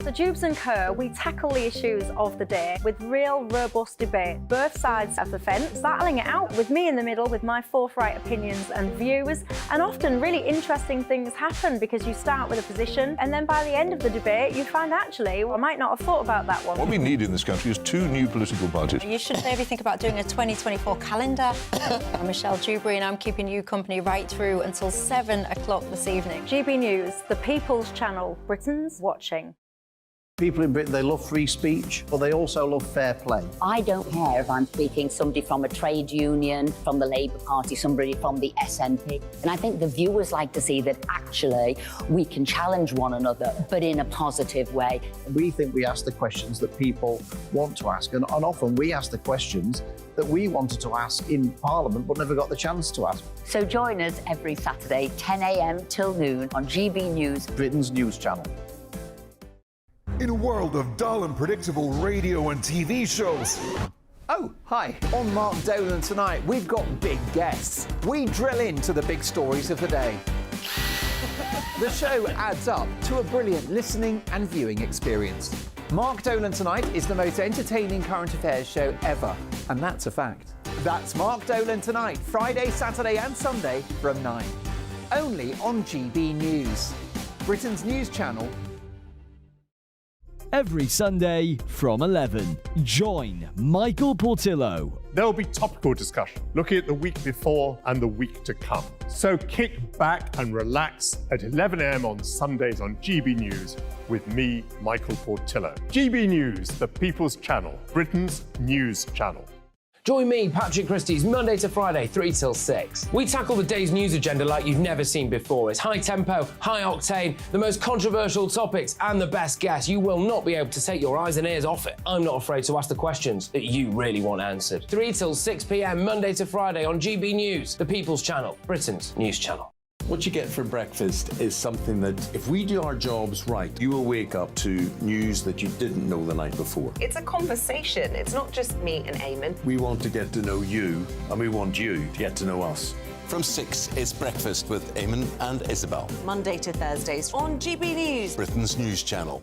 Speaker 1: So Jubes and Co, we tackle the issues of the day with real robust debate, both sides of the fence, battling it out with me in the middle with my forthright opinions and views, and often really interesting things happen because you start with a position and then by the end of the debate you find actually, well, I might not have thought about that one.
Speaker 2: What we need in this country is two new political parties.
Speaker 3: You should maybe think about doing a 2024 calendar. I'm Michelle Dewberry and I'm keeping you company right through until 7 o'clock this evening.
Speaker 1: GB News, the People's Channel, Britain's watching.
Speaker 4: People in Britain, they love free speech, but they also love fair play.
Speaker 5: I don't care if I'm speaking somebody from a trade union, from the Labour Party, somebody from the SNP. And I think the viewers like to see that actually we can challenge one another, but in a positive way.
Speaker 4: We think we ask the questions that people want to ask, and often we ask the questions that we wanted to ask in Parliament but never got the chance to ask.
Speaker 5: So join us every Saturday, 10 a.m. till noon on GB News,
Speaker 4: Britain's news channel.
Speaker 11: In a world of dull and predictable radio and TV shows.
Speaker 13: Oh, hi. On Mark Dolan tonight, we've got big guests. We drill into the big stories of the day. The show adds up to a brilliant listening and viewing experience. Mark Dolan Tonight is the most entertaining current affairs show ever, and that's a fact. That's Mark Dolan Tonight, Friday, Saturday and Sunday from 9. Only on GB News, Britain's news channel.
Speaker 15: Every Sunday from 11, join Michael Portillo.
Speaker 16: There'll be topical discussion, looking at the week before and the week to come. So kick back and relax at 11 a.m. on Sundays on GB News with me, Michael Portillo. GB News, the People's Channel, Britain's news channel.
Speaker 10: Join me, Patrick Christie's Monday to Friday, 3 till 6. We tackle the day's news agenda like you've never seen before. It's high tempo, high octane, the most controversial topics and the best guests. You will not be able to take your eyes and ears off it. I'm not afraid to ask the questions that you really want answered. 3 till 6 p.m. Monday to Friday on GB News, the People's Channel, Britain's news channel.
Speaker 17: What you get for breakfast is something that, if we do our jobs right, you will wake up to news that you didn't know the night before.
Speaker 18: It's a conversation. It's not just me and Eamon.
Speaker 17: We want to get to know you, and we want you to get to know us.
Speaker 27: From 6, it's Breakfast with Eamon and Isabel.
Speaker 18: Monday to Thursdays on GB News,
Speaker 27: Britain's news channel.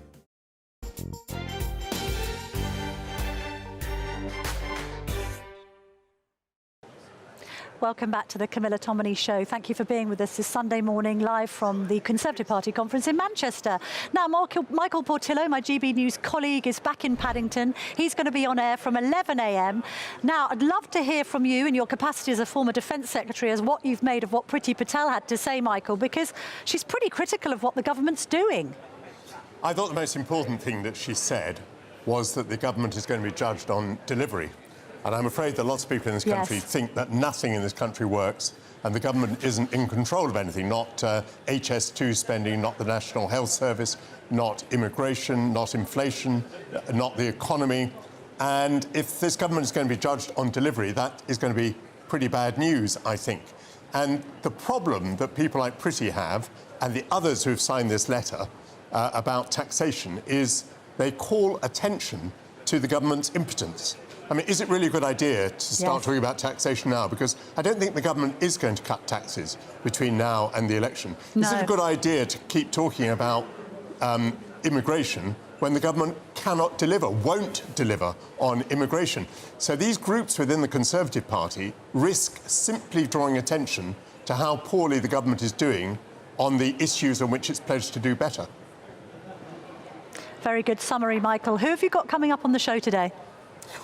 Speaker 14: Welcome back to the Camilla Tominey Show. Thank you for being with us this Sunday morning, live from the Conservative Party conference in Manchester. Now, Michael Portillo, my GB News colleague, is back in Paddington. He's going to be on air from 11 a.m. Now, I'd love to hear from you in your capacity as a former Defence Secretary as what you've made of what Priti Patel had to say, Michael, because she's pretty critical of what the government's doing.
Speaker 16: I thought the most important thing that she said was that the government is going to be judged on delivery. And I'm afraid that lots of people in this country think that nothing in this country works and the government isn't in control of anything, not HS2 spending, not the National Health Service, not immigration, not inflation, not the economy. And if this government is going to be judged on delivery, that is going to be pretty bad news, I think. And the problem that people like Priti have, and the others who have signed this letter about taxation, is they call attention to the government's impotence. I mean, is it really a good idea to start talking about taxation now? Because I don't think the government is going to cut taxes between now and the election. No. Is it a good idea to keep talking about immigration when the government cannot deliver, won't deliver on immigration? So these groups within the Conservative Party risk simply drawing attention to how poorly the government is doing on the issues on which it's pledged to do better.
Speaker 14: Very good summary, Michael. Who have you got coming up on the show today?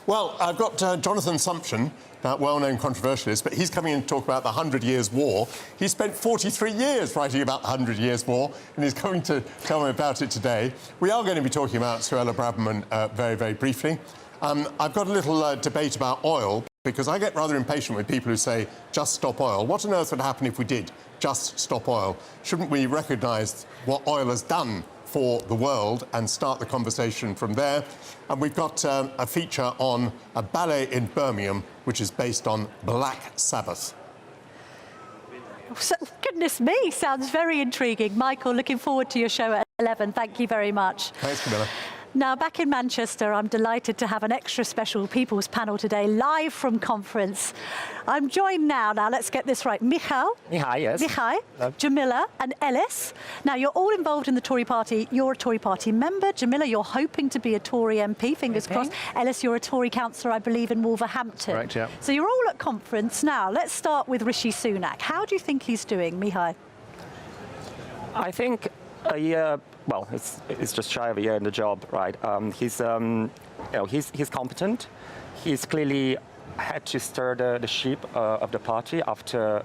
Speaker 16: Well, I've got Jonathan Sumption, that well-known controversialist, but he's coming in to talk about the 100 Years' War. He spent 43 years writing about the 100 Years' War, and he's coming to tell me about it today. We are going to be talking about Suella Braverman very, very briefly. I've got a little debate about oil, because I get rather impatient with people who say, just stop oil. What on earth would happen if we did just stop oil? Shouldn't we recognise what oil has done for the world and start the conversation from there? And we've got a feature on a ballet in Birmingham, which is based on Black Sabbath.
Speaker 14: So, goodness me, sounds very intriguing. Michael, looking forward to your show at 11. Thank you very much.
Speaker 16: Thanks, Camilla.
Speaker 14: Now, back in Manchester, I'm delighted to have an extra special People's Panel today, live from conference. I'm joined now, let's get this right, Michal,
Speaker 6: yes.
Speaker 14: Jamila and Ellis. Now, you're all involved in the Tory party. You're a Tory party member. Jamila, you're hoping to be a Tory MP, fingers crossed. Ellis, you're a Tory councillor, I believe, in Wolverhampton.
Speaker 6: Correct, yeah.
Speaker 14: So you're all at conference. Now, let's start with Rishi Sunak. How do you think he's doing, Michal?
Speaker 6: I think a year, well, it's just shy of a year in the job, right? He's competent. He's clearly had to stir the ship of the party after,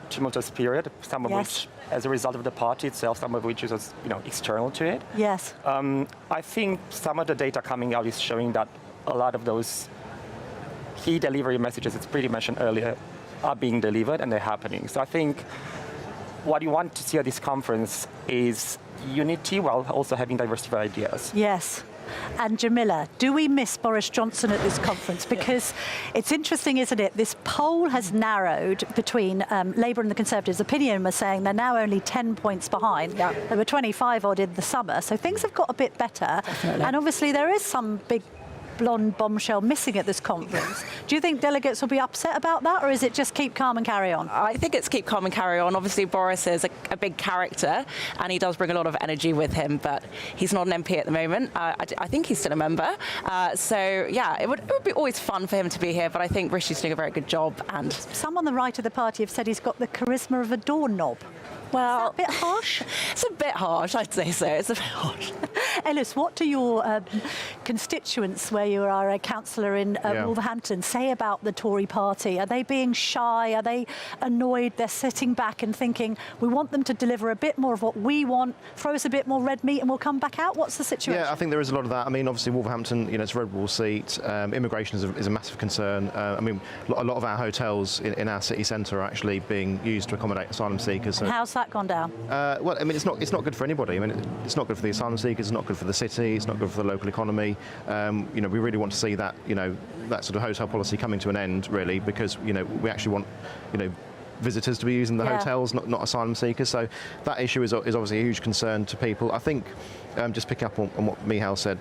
Speaker 6: tumultuous period, some of which, as a result of the party itself, some of which was, external to it.
Speaker 14: Yes.
Speaker 6: I think some of the data coming out is showing that a lot of those key delivery messages, it's pretty mentioned earlier, are being delivered and they're happening. So I think what you want to see at this conference is unity while also having diversified ideas.
Speaker 14: Yes. And Jamila, do we miss Boris Johnson at this conference? Because it's interesting, isn't it? This poll has narrowed between Labour and the Conservatives. Opinion was saying they're now only 10 points behind. Yeah. They were 25 odd in the summer. So things have got a bit better. Definitely. And obviously there is some big blonde bombshell missing at this conference. Do you think delegates will be upset about that, or is it just keep calm and carry on?
Speaker 12: I think it's keep calm and carry on. Obviously, Boris is a big character, and he does bring a lot of energy with him, but he's not an MP at the moment. I think he's still a member. So, yeah, it would be always fun for him to be here, but I think Rishi's doing a very good job. And
Speaker 14: some on the right of the party have said he's got the charisma of a doorknob.
Speaker 12: Well,
Speaker 14: is that a bit harsh?
Speaker 12: It's a bit harsh, I'd say so. It's a bit harsh.
Speaker 14: Ellis, what do your constituents, where you are a councillor in Wolverhampton, say about the Tory party? Are they being shy? Are they annoyed? They're sitting back and thinking, we want them to deliver a bit more of what we want, throw us a bit more red meat and we'll come back out? What's the situation?
Speaker 6: Yeah, I think there is a lot of that. I mean, obviously, Wolverhampton, it's a red wall seat. Immigration is a massive concern. I mean, a lot of our hotels in our city centre are actually being used to accommodate asylum seekers. So
Speaker 14: how's that gone down?
Speaker 6: Well, I mean, it's not good for anybody. I mean, it's not good for the asylum seekers. It's not good for the city. It's not good for the local economy. We really want to see that, that sort of hotel policy coming to an end, really, because, we actually want, visitors to be using the hotels, not asylum seekers. So that issue is obviously a huge concern to people. I think, just picking up on what Michal said,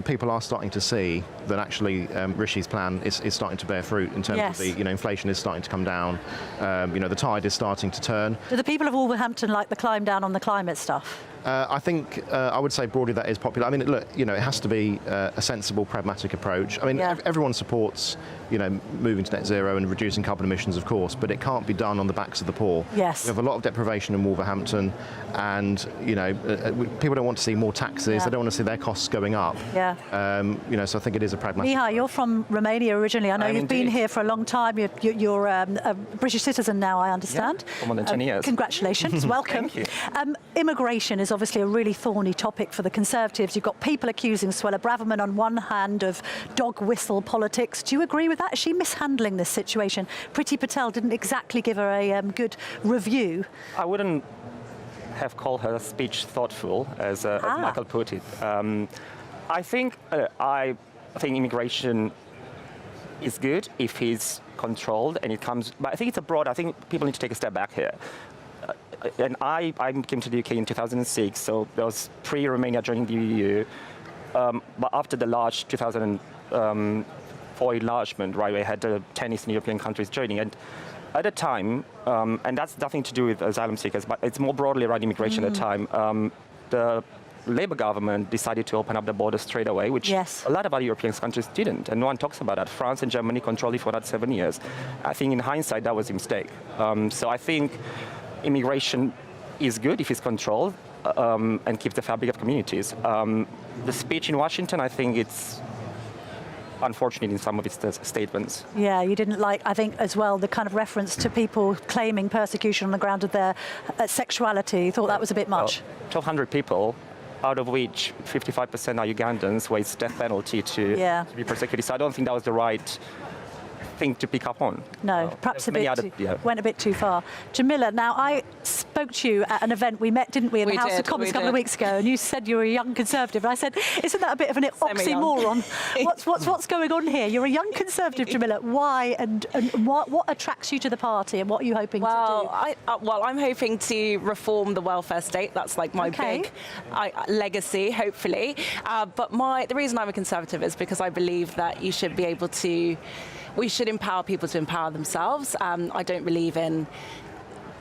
Speaker 6: people are starting to see that actually Rishi's plan is starting to bear fruit in terms of the, inflation is starting to come down. The tide is starting to turn.
Speaker 14: Do the people of Wolverhampton like the climb down on the climate stuff?
Speaker 6: I think I would say broadly that is popular. I mean, look, it has to be a sensible, pragmatic approach. I mean, everyone supports, moving to net zero and reducing carbon emissions, of course, but it can't be done on the backs of the poor.
Speaker 14: Yes.
Speaker 6: We have a lot of deprivation in Wolverhampton, and people don't want to see more taxes. They don't want to see their costs going up.
Speaker 14: Yeah.
Speaker 6: So I think it is a pragmatic.
Speaker 14: Michal, you're from Romania originally. I know you've been here for a long time. You're a British citizen now, I understand.
Speaker 6: Yeah, for more than 10 years.
Speaker 14: Congratulations. Welcome.
Speaker 6: Thank you.
Speaker 14: Immigration is obviously a really thorny topic for the Conservatives. You've got people accusing Suella Braverman on one hand of dog whistle politics. Do you agree with that? Is she mishandling this situation? Priti Patel didn't exactly give her a good review.
Speaker 6: I wouldn't have called her speech thoughtful, as Michael put it. I think immigration is good if it's controlled and it comes. But I think it's abroad. I think people need to take a step back here. And I came to the UK in 2006, so that was pre-Romania joining the EU. But after the large 2004 enlargement, right, we had 10 Eastern European countries joining. And at the time, and that's nothing to do with asylum seekers, but it's more broadly around immigration at the time, the Labour government decided to open up the border straight away, which a lot of other European countries didn't, and no one talks about that. France and Germany controlled it for that 7 years. I think in hindsight, that was a mistake. So I think immigration is good if it's controlled and keeps the fabric of communities. The speech in Washington, I think it's unfortunate in some of its statements.
Speaker 14: Yeah, you didn't like, I think, as well, the kind of reference to people claiming persecution on the ground of their sexuality. You thought that was a bit much.
Speaker 6: 1,200 people, out of which 55% are Ugandans, where it's death penalty to be persecuted. So I don't think that was the right thing to pick up on.
Speaker 14: No, perhaps
Speaker 6: There's
Speaker 14: went a bit too far. Jamila, now I spoke to you at an event we met, didn't we, in the House of Commons a couple of weeks ago, and you said you were a young Conservative. And I said, isn't that a bit of an oxymoron? What's going on here? You're a young Conservative, Jamila. Why and what attracts you to the party, and what are you hoping to do?
Speaker 12: Well, I'm hoping to reform the welfare state. That's like my big legacy, hopefully. But the reason I'm a Conservative is because I believe that you should be able to. We should empower people to empower themselves. I don't believe in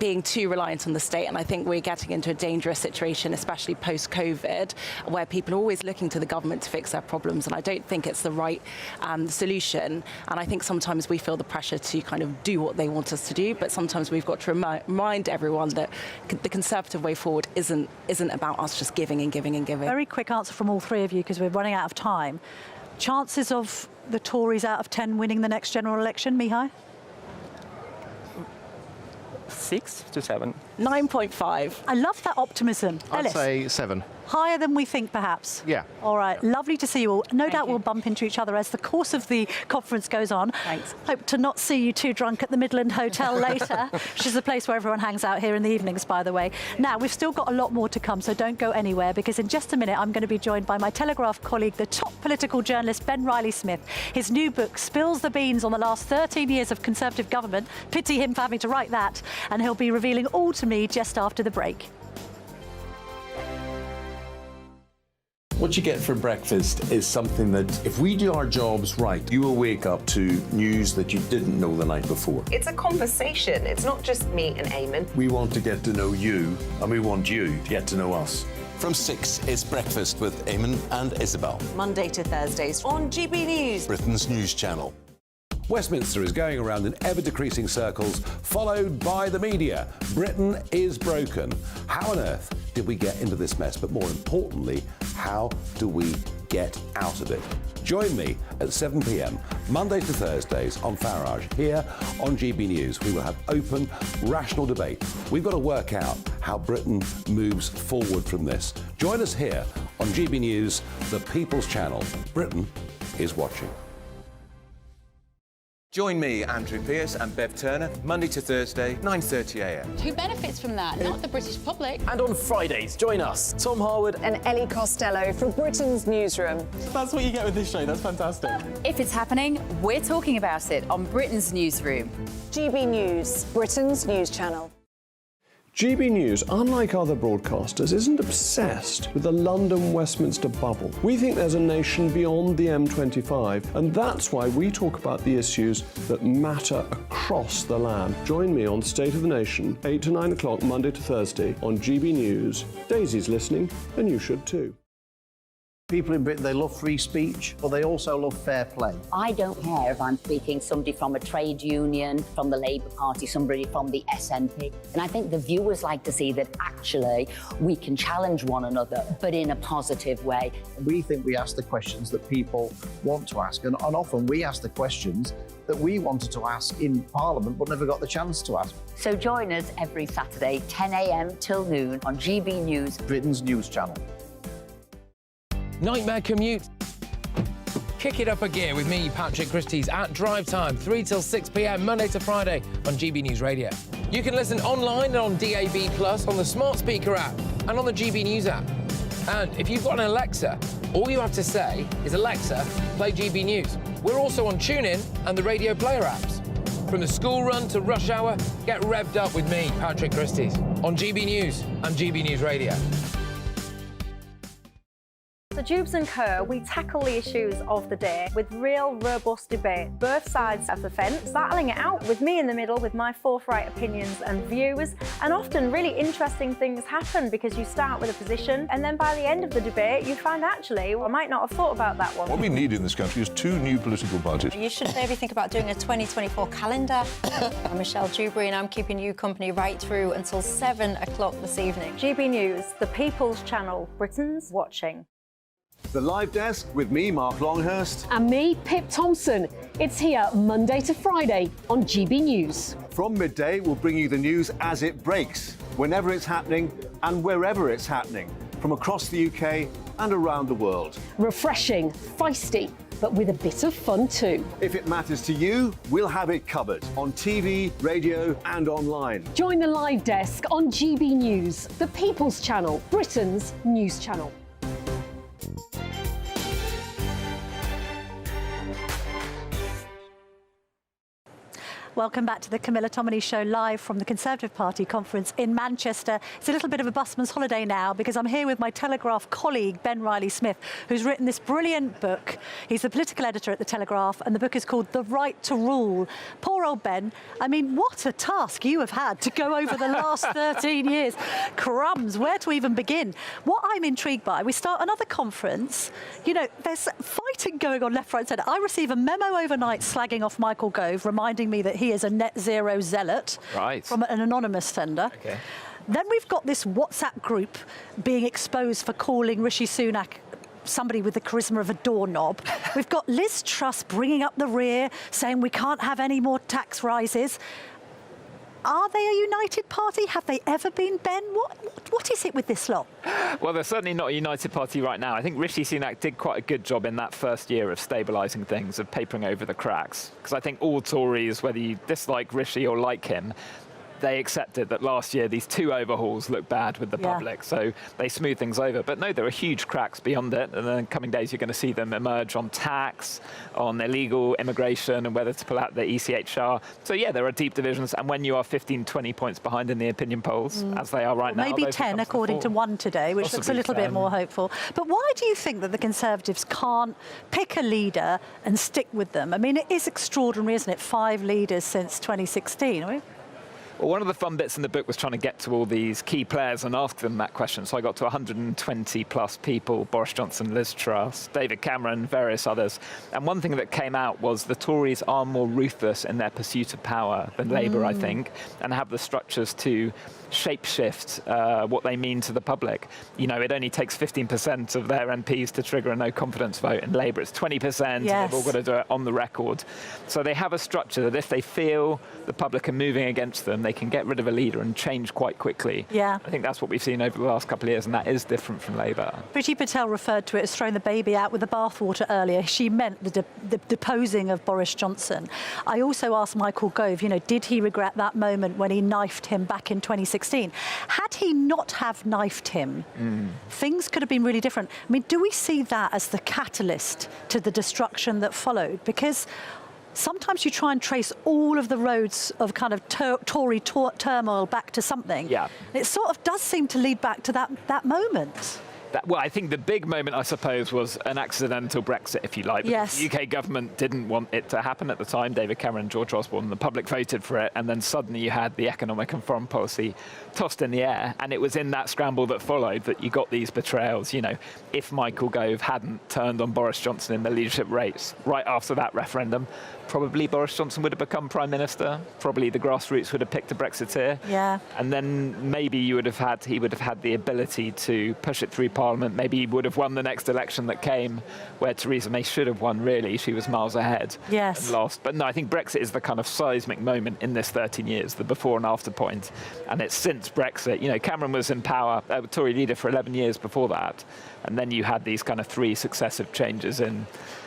Speaker 12: being too reliant on the state, and I think we're getting into a dangerous situation, especially post-COVID, where people are always looking to the government to fix their problems, and I don't think it's the right solution. And I think sometimes we feel the pressure to kind of do what they want us to do, but sometimes we've got to remind everyone that the Conservative way forward isn't about us just giving and giving and giving.
Speaker 14: Very quick answer from all three of you, because we're running out of time. Chances of the Tories out of 10 winning the next general election, Mihai?
Speaker 6: 6 to 7.
Speaker 12: 9.5.
Speaker 14: I love that optimism.
Speaker 7: I'd
Speaker 14: Ellis?
Speaker 7: say 7.
Speaker 14: Higher than we think, perhaps?
Speaker 7: Yeah.
Speaker 14: All right, lovely to see you all. No doubt we'll bump into each other as the course of the conference goes on.
Speaker 12: Thanks.
Speaker 14: Hope to not see you too drunk at the Midland Hotel later, which is a place where everyone hangs out here in the evenings, by the way. Now, we've still got a lot more to come, so don't go anywhere, because in just a minute, I'm going to be joined by my Telegraph colleague, the top political journalist, Ben Riley-Smith. His new book spills the beans on the last 13 years of Conservative government. Pity him for having to write that. And he'll be revealing all to me just after the break.
Speaker 17: What you get for breakfast is something that, if we do our jobs right, you will wake up to news that you didn't know the night before.
Speaker 18: It's a conversation. It's not just me and Eamon.
Speaker 17: We want to get to know you, and we want you to get to know us.
Speaker 27: From 6, it's Breakfast with Eamon and Isabel.
Speaker 18: Monday to Thursdays on GB News,
Speaker 27: Britain's news channel.
Speaker 8: Westminster is going around in ever-decreasing circles, followed by the media. Britain is broken. How on earth did we get into this mess? But more importantly, how do we get out of it? Join me at 7 p.m, Monday to Thursdays on Farage, here on GB News. We will have open, rational debate. We've got to work out how Britain moves forward from this. Join us here on GB News, the People's Channel. Britain is watching.
Speaker 19: Join me, Andrew Pearce and Bev Turner, Monday to Thursday, 9:30 a.m.
Speaker 20: Who benefits from that? Not the British public.
Speaker 23: And on Fridays, join us, Tom Harwood
Speaker 25: and Ellie Costello from Britain's Newsroom.
Speaker 19: That's what you get with this show. That's fantastic.
Speaker 25: If it's happening, we're talking about it on Britain's Newsroom. GB News, Britain's news channel.
Speaker 26: GB News, unlike other broadcasters, isn't obsessed with the London-Westminster bubble. We think there's a nation beyond the M25, and that's why we talk about the issues that matter across the land. Join me on State of the Nation, 8 to 9 o'clock, Monday to Thursday, on GB News. Daisy's listening, and you should too.
Speaker 4: People in Britain, they love free speech, but they also love fair play.
Speaker 5: I don't care if I'm speaking somebody from a trade union, from the Labour Party, somebody from the SNP. And I think the viewers like to see that actually we can challenge one another, but in a positive way.
Speaker 4: We think we ask the questions that people want to ask, and often we ask the questions that we wanted to ask in Parliament but never got the chance to ask.
Speaker 5: So join us every Saturday, 10 a.m. till noon on GB News,
Speaker 4: Britain's news channel.
Speaker 10: Nightmare commute. Kick it up a gear with me, Patrick Christie's, at drive time, 3 till 6 p.m, Monday to Friday on GB News Radio. You can listen online and on DAB+, on the smart speaker app and on the GB News app. And if you've got an Alexa, all you have to say is, Alexa, play GB News. We're also on TuneIn and the Radio Player apps. From the school run to rush hour, get revved up with me, Patrick Christie's, on GB News and GB News Radio.
Speaker 1: So Jubes and Co, we tackle the issues of the day with real robust debate, both sides of the fence, battling it out with me in the middle with my forthright opinions and views. And often really interesting things happen because you start with a position and then by the end of the debate you find actually, well, I might not have thought about that one.
Speaker 2: What we need in this country is 2 new political budgets.
Speaker 3: You should maybe think about doing a 2024 calendar. I'm Michelle Dewberry and I'm keeping you company right through until 7 o'clock this evening.
Speaker 1: GB News, the People's Channel, Britain's watching.
Speaker 24: The Live Desk with me, Mark Longhurst.
Speaker 22: And me, Pip Thompson. It's here Monday to Friday on GB News.
Speaker 24: From midday, we'll bring you the news as it breaks, whenever it's happening and wherever it's happening, from across the UK and around the world.
Speaker 22: Refreshing, feisty, but with a bit of fun too.
Speaker 24: If it matters to you, we'll have it covered on TV, radio, and online.
Speaker 22: Join the live desk on GB News, the People's Channel, Britain's news channel.
Speaker 14: Welcome back to the Camilla Tominey Show, live from the Conservative Party conference in Manchester. It's a little bit of a busman's holiday now because I'm here with my Telegraph colleague, Ben Riley-Smith, who's written this brilliant book. He's the political editor at the Telegraph, and the book is called The Right to Rule. Poor old Ben. I mean, what a task you have had to go over the last 13 years. Crumbs, where to even begin? What I'm intrigued by, we start another conference. You know, there's fighting going on left, right, centre. I receive a memo overnight slagging off Michael Gove, reminding me that he is a net zero zealot from an anonymous sender.
Speaker 7: Okay.
Speaker 14: Then we've got this WhatsApp group being exposed for calling Rishi Sunak somebody with the charisma of a doorknob. We've got Liz Truss bringing up the rear, saying we can't have any more tax rises. Are they a united party? Have they ever been, Ben? What is it with this lot?
Speaker 7: Well, they're certainly not a united party right now. I think Rishi Sunak did quite a good job in that first year of stabilising things, of papering over the cracks. Because I think all Tories, whether you dislike Rishi or like him, they accepted that last year these two overhauls looked bad with the public, so they smoothed things over. But no, there are huge cracks beyond it, and in the coming days you're going to see them emerge on tax, on illegal immigration, and whether to pull out the ECHR. So yeah, there are deep divisions, and when you are 15, 20 points behind in the opinion polls, as they are right now...
Speaker 14: Maybe 10, according to one today, which looks a little bit more hopeful. But why do you think that the Conservatives can't pick a leader and stick with them? I mean, it is extraordinary, isn't it? 5 leaders since 2016.
Speaker 7: Well, one of the fun bits in the book was trying to get to all these key players and ask them that question. So I got to 120 plus people: Boris Johnson, Liz Truss, David Cameron, various others. And one thing that came out was the Tories are more ruthless in their pursuit of power than Labour, I think, and have the structures to shapeshift what they mean to the public. You know, it only takes 15% of their MPs to trigger a no confidence vote. In Labour, it's 20%. And they've all got to do it on the record. So they have a structure that if they feel the public are moving against them, they can get rid of a leader and change quite quickly.
Speaker 14: Yeah.
Speaker 7: I think that's what we've seen over the last couple of years, and that is different from Labour.
Speaker 14: Priti Patel referred to it as throwing the baby out with the bathwater earlier. She meant the deposing of Boris Johnson. I also asked Michael Gove, you know, did he regret that moment when he knifed him back in 2016? Had he not have knifed him, things could have been really different. I mean, do we see that as the catalyst to the destruction that followed? Because sometimes you try and trace all of the roads of kind of Tory turmoil back to something. Yeah. It sort of does seem to lead back to that moment.
Speaker 7: Well, I think the big moment, I suppose, was an accidental Brexit, if you like.
Speaker 14: Yes.
Speaker 7: The UK government didn't want it to happen at the time. David Cameron, George Osborne, the public voted for it, and then suddenly you had the economic and foreign policy tossed in the air. And it was in that scramble that followed that you got these betrayals. You know, if Michael Gove hadn't turned on Boris Johnson in the leadership race right after that referendum, probably Boris Johnson would have become Prime Minister. Probably the grassroots would have picked a Brexiteer.
Speaker 14: Yeah.
Speaker 7: And then maybe he would have had the ability to push it through Parliament. Maybe he would have won the next election that came, where Theresa May should have won, really. She was miles ahead.
Speaker 14: Yes.
Speaker 7: And lost. But no, I think Brexit is the kind of seismic moment in this 13 years, the before and after point. And it's since Brexit. You know, Cameron was in power, Tory leader, for 11 years before that. And then you had these kind of 3 successive changes in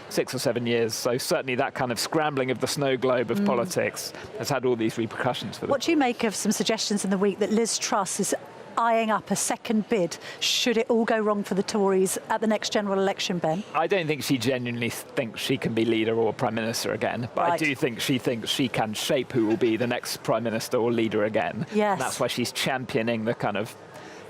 Speaker 7: 6 or 7 years. So certainly that kind of scrambling of the snow globe of politics has had all these repercussions for them.
Speaker 14: What do you make of some suggestions in the week that Liz Truss is eyeing up a second bid should it all go wrong for the Tories at the next general election, Ben?
Speaker 7: I don't think she genuinely thinks she can be leader or Prime Minister again, but I do think she thinks she can shape who will be the next Prime Minister or leader again.
Speaker 14: Yes.
Speaker 7: And that's why she's championing the kind of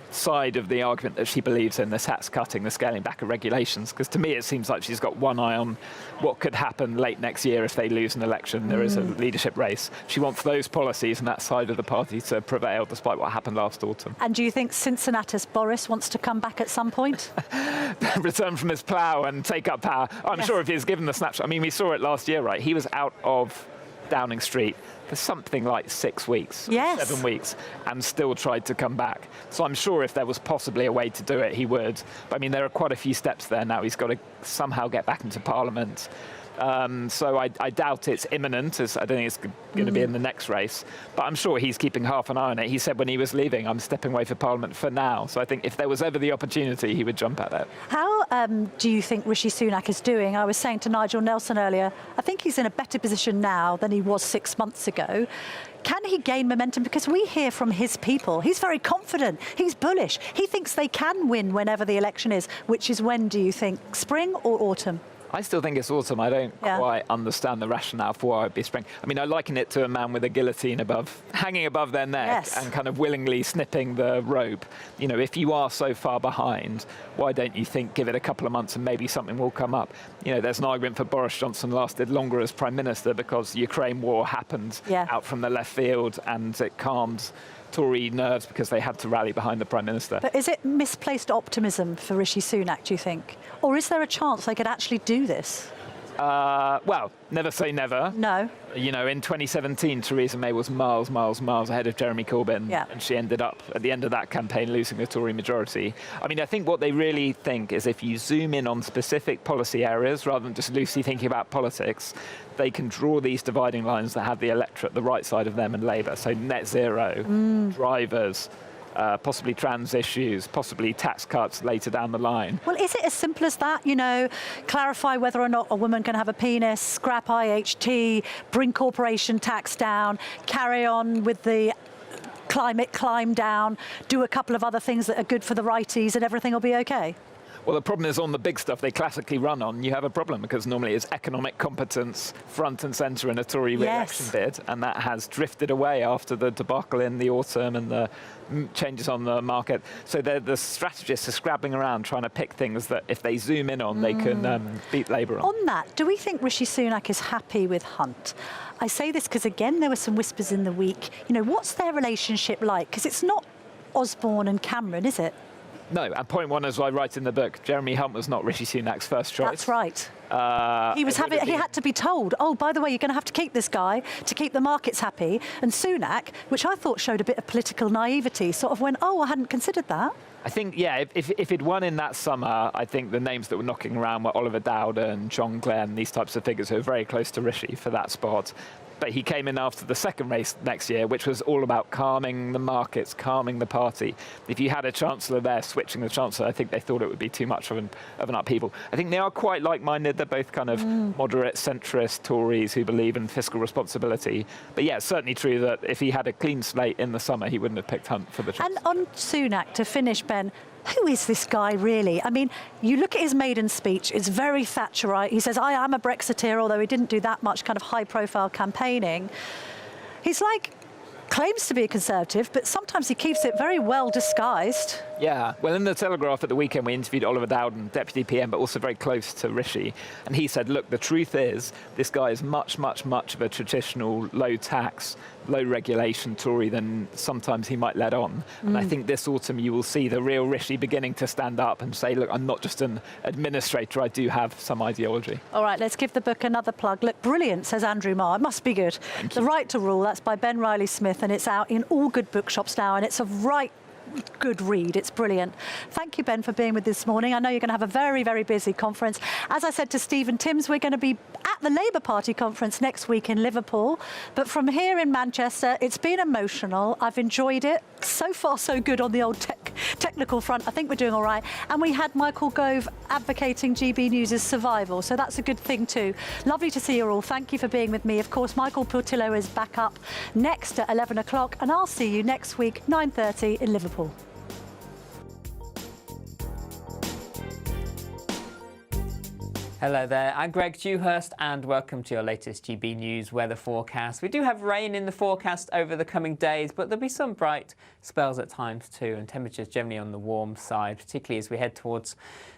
Speaker 7: side of the argument that she believes in, the tax cutting, the scaling back of regulations, because to me it seems like she's got one eye on what could happen late next year if they lose an election. There is a leadership race. She wants those policies and that side of the party to prevail despite what happened last autumn.
Speaker 14: And do you think Cincinnatus Boris wants to come back at some point?
Speaker 7: Return from his plough and take up power. I'm sure if he's given the snapshot. I mean, we saw it last year, right? He was out of Downing Street for something like 6 weeks, 7 weeks, and still tried to come back. So I'm sure if there was possibly a way to do it, he would. But I mean, there are quite a few steps there now. He's got to somehow get back into Parliament. So I doubt it's imminent. I don't think it's going to be in the next race. But I'm sure he's keeping half an eye on it. He said when he was leaving, I'm stepping away for Parliament for now. So I think if there was ever the opportunity, he would jump at it.
Speaker 14: How do you think Rishi Sunak is doing? I was saying to Nigel Nelson earlier, I think he's in a better position now than he was 6 months ago. Can he gain momentum? Because we hear from his people, he's very confident, he's bullish. He thinks they can win whenever the election is, which is when, do you think, spring or autumn?
Speaker 7: I still think it's autumn. I don't quite understand the rationale for why it would be spring. I mean, I liken it to a man with a guillotine hanging above their neck and kind of willingly snipping the rope. You know, if you are so far behind, why don't you think give it a couple of months and maybe something will come up? You know, there's an argument for Boris Johnson lasted longer as Prime Minister because the Ukraine war happened out from the left field and it calmed Tory nerves because they had to rally behind the Prime Minister.
Speaker 14: But is it misplaced optimism for Rishi Sunak, do you think? Or is there a chance they could actually do this?
Speaker 7: Well, never say never.
Speaker 14: No.
Speaker 7: You know, in 2017, Theresa May was miles ahead of Jeremy Corbyn. And she ended up, at the end of that campaign, losing the Tory majority. I mean, I think what they really think is if you zoom in on specific policy areas, rather than just loosely thinking about politics, they can draw these dividing lines that have the electorate the right side of them and Labour. So net zero, drivers, possibly trans issues, possibly tax cuts later down the line.
Speaker 14: Well, is it as simple as that? You know, clarify whether or not a woman can have a penis, scrap IHT, bring corporation tax down, carry on with the climate climb down, do a couple of other things that are good for the righties and everything will be okay?
Speaker 7: Well, the problem is on the big stuff they classically run on, you have a problem because normally it's economic competence front and centre in a Tory re-election bid, and that has drifted away after the debacle in the autumn and the changes on the market. So the strategists are scrabbling around trying to pick things that if they zoom in on, they can beat Labour on.
Speaker 14: On that, do we think Rishi Sunak is happy with Hunt? I say this because, again, there were some whispers in the week. You know, what's their relationship like? Because it's not Osborne and Cameron, is it?
Speaker 7: No, and point one, as I write in the book, Jeremy Hunt was not Rishi Sunak's first choice.
Speaker 14: That's right. He had to be told, oh, by the way, you're going to have to keep this guy to keep the markets happy. And Sunak, which I thought showed a bit of political naivety, sort of went, oh, I hadn't considered that.
Speaker 7: I think, yeah, if he'd won in that summer, I think the names that were knocking around were Oliver Dowden, John Glenn, these types of figures who are very close to Rishi for that spot. But he came in after the second race next year, which was all about calming the markets, calming the party. If you had a chancellor there switching the chancellor, I think they thought it would be too much of an upheaval. I think they are quite like-minded. They're both kind of moderate, centrist Tories who believe in fiscal responsibility. But yeah, it's certainly true that if he had a clean slate in the summer, he wouldn't have picked Hunt for the chancellor.
Speaker 14: And on Sunak, to finish, Ben, who is this guy really? I mean, you look at his maiden speech, it's very Thatcherite. He says, I am a Brexiteer, although he didn't do that much kind of high-profile campaigning. He's like, claims to be a Conservative, but sometimes he keeps it very well disguised.
Speaker 7: Yeah, well, in the Telegraph at the weekend, we interviewed Oliver Dowden, Deputy PM, but also very close to Rishi. And he said, look, the truth is, this guy is much of a traditional low-tax, low-regulation Tory than sometimes he might let on. And I think this autumn you will see the real Rishi beginning to stand up and say, look, I'm not just an administrator, I do have some ideology.
Speaker 14: All right, let's give the book another plug. Look, brilliant, says Andrew Marr. It must be good. The Right to Rule, that's by Ben Riley-Smith, and it's out in all good bookshops now, and it's a right good read. It's brilliant. Thank you, Ben, for being with us this morning. I know you're going to have a very, very busy conference. As I said to Stephen Timms, we're going to be at the Labour Party conference next week in Liverpool. But from here in Manchester, it's been emotional. I've enjoyed it. So far, so good on the old technical front. I think we're doing all right. And we had Michael Gove advocating GB News' survival. So that's a good thing too. Lovely to see you all. Thank you for being with me. Of course, Michael Portillo is back up next at 11 o'clock. And I'll see you next week, 9:30 in Liverpool.
Speaker 6: Hello there, I'm Greg Dewhurst and welcome to your latest GB News weather forecast. We do have rain in the forecast over the coming days, but there'll be some bright spells at times too, and temperatures generally on the warm side, particularly as we head towards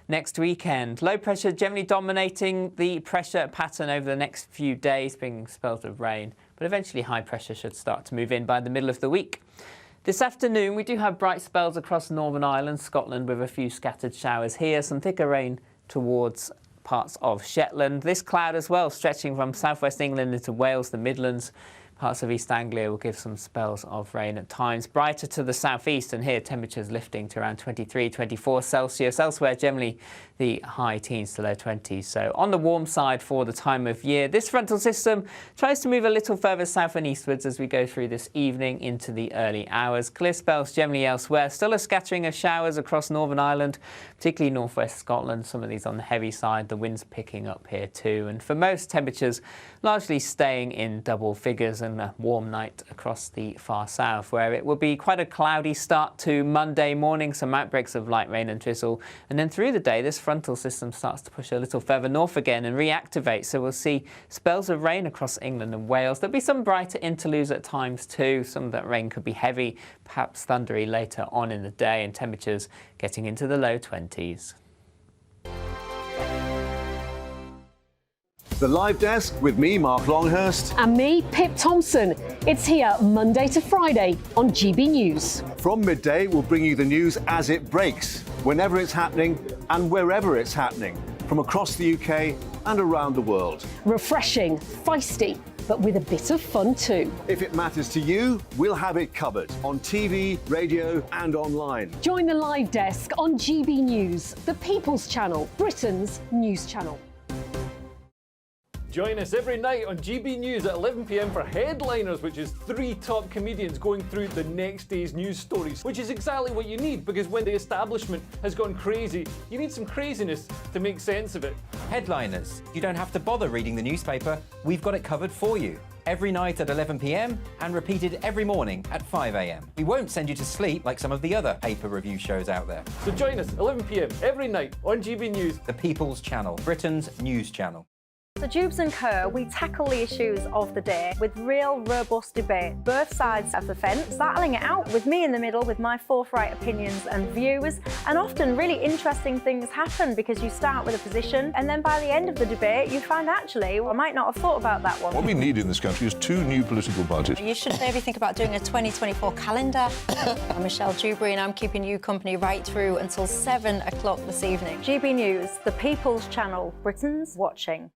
Speaker 6: next weekend. Low pressure generally dominating the pressure pattern over the next few days, bringing spells of rain, but eventually high pressure should start to move in by the middle of the week. This afternoon we do have bright spells across Northern Ireland, Scotland, with a few scattered showers here, some thicker rain towards parts of Shetland. This cloud as well stretching from southwest England into Wales, the Midlands, Parts of East Anglia will give some spells of rain at times. Brighter to the southeast, and here temperatures lifting to around 23, 24 Celsius. Elsewhere, generally the high teens to low 20s. So on the warm side for the time of year. This frontal system tries to move a little further south and eastwards as we go through this evening into the early hours. Clear spells generally elsewhere. Still a scattering of showers across Northern Ireland, particularly northwest Scotland. Some of these on the heavy side. The wind's picking up here too. And for most, temperatures largely staying in double figures, and a warm night across the far south, where it will be quite a cloudy start to Monday morning. Some outbreaks of light rain and drizzle. And then through the day, this frontal system starts to push a little further north again and reactivate. So we'll see spells of rain across England and Wales. There'll be some brighter interludes at times too. Some of that rain could be heavy, perhaps thundery later on in the day, and temperatures getting into the low 20s.
Speaker 24: The Live Desk with me, Mark Longhurst.
Speaker 22: And me, Pip Thompson. It's here Monday to Friday on GB News.
Speaker 24: From midday, we'll bring you the news as it breaks, whenever it's happening and wherever it's happening, from across the UK and around the world.
Speaker 22: Refreshing, feisty, but with a bit of fun too.
Speaker 24: If it matters to you, we'll have it covered on TV, radio and online.
Speaker 22: Join the Live Desk on GB News, the People's Channel, Britain's news channel.
Speaker 23: Join us every night on GB News at 11 p.m. for Headliners, which is 3 top comedians going through the next day's news stories, which is exactly what you need, because when the establishment has gone crazy, you need some craziness to make sense of it.
Speaker 9: Headliners. You don't have to bother reading the newspaper. We've got it covered for you. Every night at 11 p.m. and repeated every morning at 5 a.m. We won't send you to sleep like some of the other paper review shows out there.
Speaker 23: So join us 11 p.m. every night on GB News.
Speaker 9: The People's Channel, Britain's news channel.
Speaker 1: The Jubes and Co, we tackle the issues of the day with real robust debate, both sides of the fence, battling it out with me in the middle with my forthright opinions and views. And often really interesting things happen because you start with a position and then by the end of the debate you find actually, well, I might not have thought about that one.
Speaker 2: What we need in this country is 2 new political budgets.
Speaker 3: You should maybe think about doing a 2024 calendar. I'm Michelle Dewberry and I'm keeping you company right through until 7 o'clock this evening.
Speaker 1: GB News, the People's Channel, Britain's watching.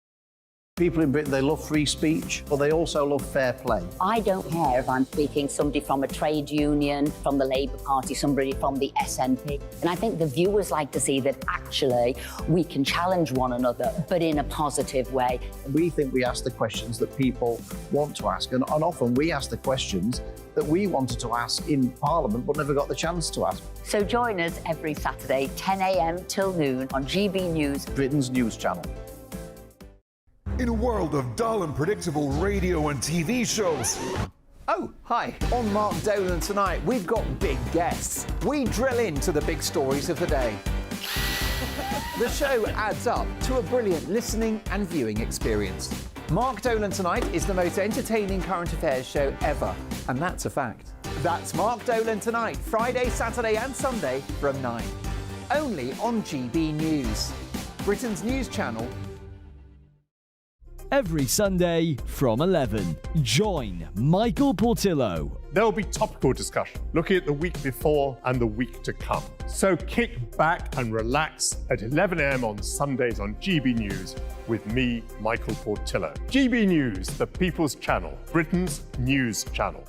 Speaker 4: People in Britain, they love free speech, but they also love fair play.
Speaker 5: I don't care if I'm speaking somebody from a trade union, from the Labour Party, somebody from the SNP. And I think the viewers like to see that actually we can challenge one another, but in a positive way.
Speaker 4: We think we ask the questions that people want to ask, and often we ask the questions that we wanted to ask in Parliament but never got the chance to ask.
Speaker 5: So join us every Saturday, 10 a.m. till noon on GB News,
Speaker 4: Britain's news channel.
Speaker 11: In a world of dull and predictable radio and TV shows.
Speaker 12: Oh, hi. On Mark Dolan tonight, we've got big guests. We drill into the big stories of the day. The show adds up to a brilliant listening and viewing experience. Mark Dolan Tonight is the most entertaining current affairs show ever, and that's a fact. That's Mark Dolan Tonight, Friday, Saturday and Sunday from 9. Only on GB News, Britain's news channel.
Speaker 13: Every Sunday from 11, join Michael Portillo.
Speaker 15: There will be topical discussion, looking at the week before and the week to come. So kick back and relax at 11 a.m. on Sundays on GB News with me, Michael Portillo. GB News, the People's Channel, Britain's news channel.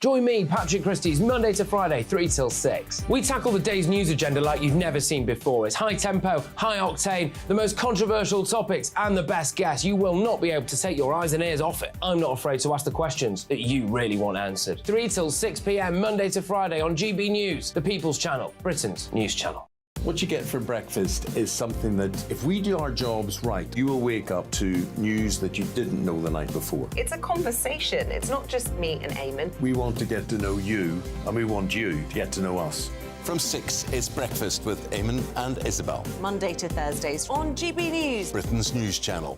Speaker 10: Join me, Patrick Christie's Monday to Friday, 3 till 6. We tackle the day's news agenda like you've never seen before. It's high tempo, high octane, the most controversial topics and the best guests. You will not be able to take your eyes and ears off it. I'm not afraid to ask the questions that you really want answered. 3 till 6 p.m. Monday to Friday on GB News, the People's Channel, Britain's news channel.
Speaker 17: What you get for breakfast is something that, if we do our jobs right, you will wake up to news that you didn't know the night before.
Speaker 18: It's a conversation. It's not just me and Eamon.
Speaker 17: We want to get to know you, and we want you to get to know us.
Speaker 27: From 6, it's Breakfast with Eamon and Isabel.
Speaker 18: Monday to Thursdays on GB News,
Speaker 27: Britain's news channel.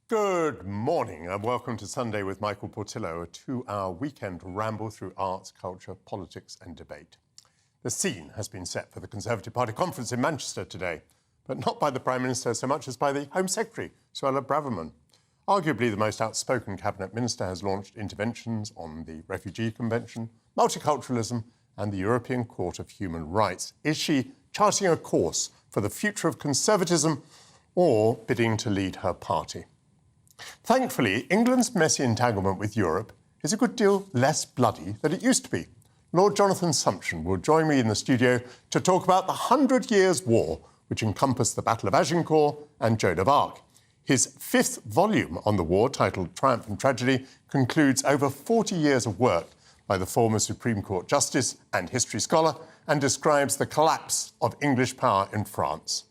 Speaker 24: Good morning and welcome to Sunday with Michael Portillo, a 2-hour weekend ramble through arts, culture, politics and debate. The scene has been set for the Conservative Party conference in Manchester today, but not by the Prime Minister so much as by the Home Secretary, Suella Braverman. Arguably the most outspoken Cabinet Minister has launched interventions on the Refugee Convention, multiculturalism and the European Court of Human Rights. Is she charting a course for the future of conservatism or bidding to lead her party. Thankfully, England's messy entanglement with Europe is a good deal less bloody than it used to be. Lord Jonathan Sumption will join me in the studio to talk about the 100 Years' War, which encompassed the Battle of Agincourt and Joan of Arc. His 5th volume on the war, titled Triumph and Tragedy, concludes over 40 years of work by the former Supreme Court Justice and history scholar, and describes the collapse of English power in France.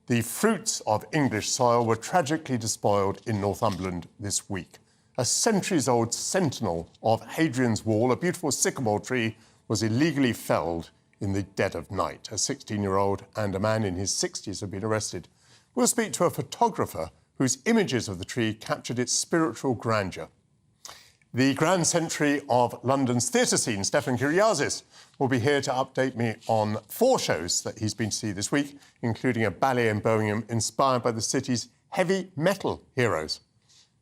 Speaker 24: The fruits of English soil were tragically despoiled in Northumberland this week. A centuries-old sentinel of Hadrian's Wall, a beautiful sycamore tree, was illegally felled in the dead of night. A 16-year-old and a man in his 60s have been arrested. We'll speak to a photographer whose images of the tree captured its spiritual grandeur. The Grand Century of London's theatre scene, Stefan Kyriazis, will be here to update me on 4 shows that he's been to see this week, including a ballet in Birmingham inspired by the city's heavy metal heroes.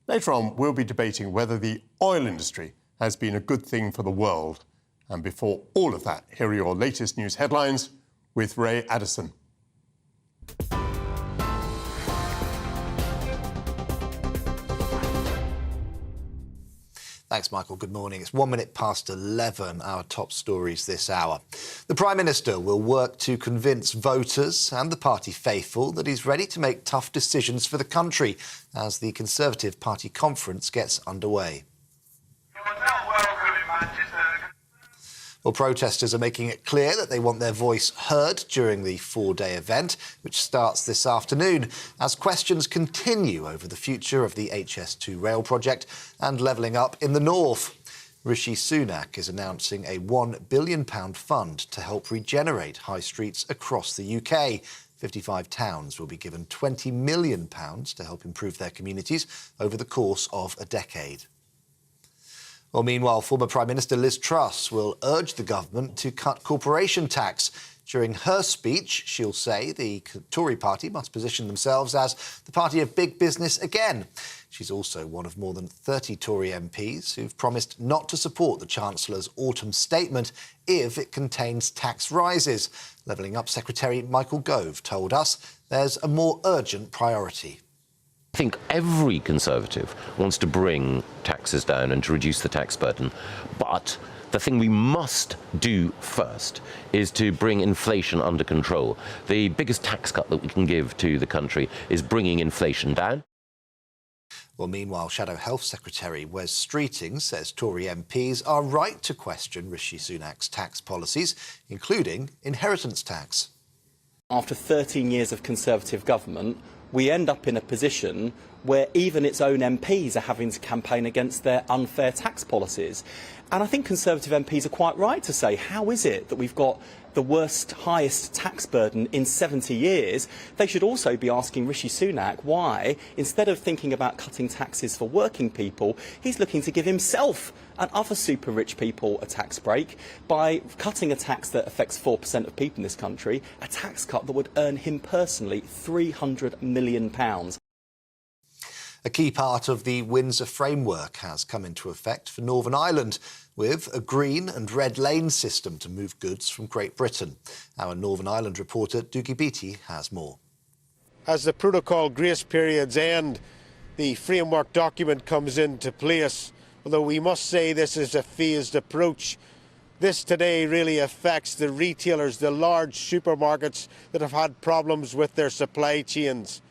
Speaker 24: Later on, we'll be debating whether the oil industry has been a good thing for the world. And before all of that, here are your latest news headlines with Ray Addison.
Speaker 8: Thanks, Michael. Good morning. It's 1 minute past 11, our top stories this hour. The Prime Minister will work to convince voters and the party faithful that he's ready to make tough decisions for the country as the Conservative Party conference gets underway. Well, protesters are making it clear that they want their voice heard during the 4-day event, which starts this afternoon, as questions continue over the future of the HS2 rail project and levelling up in the north. Rishi Sunak is announcing a £1 billion fund to help regenerate high streets across the UK. 55 towns will be given £20 million to help improve their communities over the course of a decade. Well, meanwhile, former Prime Minister Liz Truss will urge the government to cut corporation tax. During her speech, she'll say the Tory party must position themselves as the party of big business again. She's also one of more than 30 Tory MPs who've promised not to support the Chancellor's autumn statement if it contains tax rises. Levelling Up Secretary Michael Gove told us there's a more urgent priority.
Speaker 16: I think every Conservative wants to bring taxes down and to reduce the tax burden, but the thing we must do first is to bring inflation under control. The biggest tax cut that we can give to the country is bringing inflation down.
Speaker 8: Well, meanwhile, Shadow Health Secretary Wes Streeting says Tory MPs are right to question Rishi Sunak's tax policies, including inheritance tax.
Speaker 19: After 13 years of Conservative government, we end up in a position where even its own MPs are having to campaign against their unfair tax policies. And I think Conservative MPs are quite right to say, how is it that we've got the worst, highest tax burden in 70 years? They should also be asking Rishi Sunak why, instead of thinking about cutting taxes for working people, he's looking to give himself and other super rich people a tax break by cutting a tax that affects 4% of people in this country, a tax cut that would earn him personally £300 million.
Speaker 8: A key part of the Windsor framework has come into effect for Northern Ireland, with a green and red lane system to move goods from Great Britain. Our Northern Ireland reporter Doogie Beattie has more.
Speaker 20: As the protocol grace periods end, the framework document comes into place. Although we must say this is a phased approach. This today really affects the retailers, the large supermarkets that have had problems with their supply chains.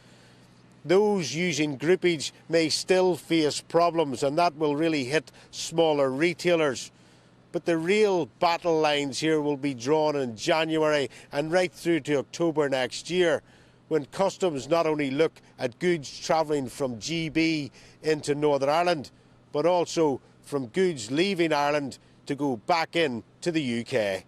Speaker 20: Those using groupage may still face problems, and that will really hit smaller retailers. But the real battle lines here will be drawn in January and right through to October next year, when customs not only look at goods travelling from GB into Northern Ireland, but also from goods leaving Ireland to go back in to the UK.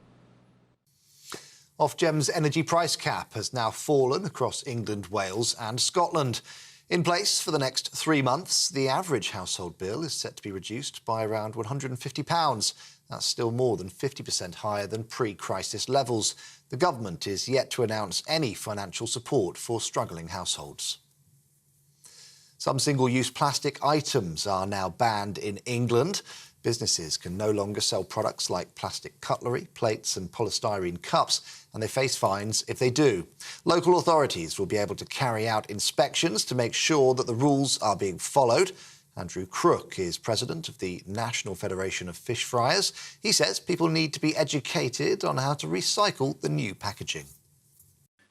Speaker 8: Ofgem's energy price cap has now fallen across England, Wales and Scotland. In place for the next 3 months, the average household bill is set to be reduced by around £150. That's still more than 50% higher than pre-crisis levels. The government is yet to announce any financial support for struggling households. Some single-use plastic items are now banned in England. Businesses can no longer sell products like plastic cutlery, plates and polystyrene cups, and they face fines if they do. Local authorities will be able to carry out inspections to make sure that the rules are being followed. Andrew Crook is president of the National Federation of Fish Fryers. He says people need to be educated on how to recycle the new packaging.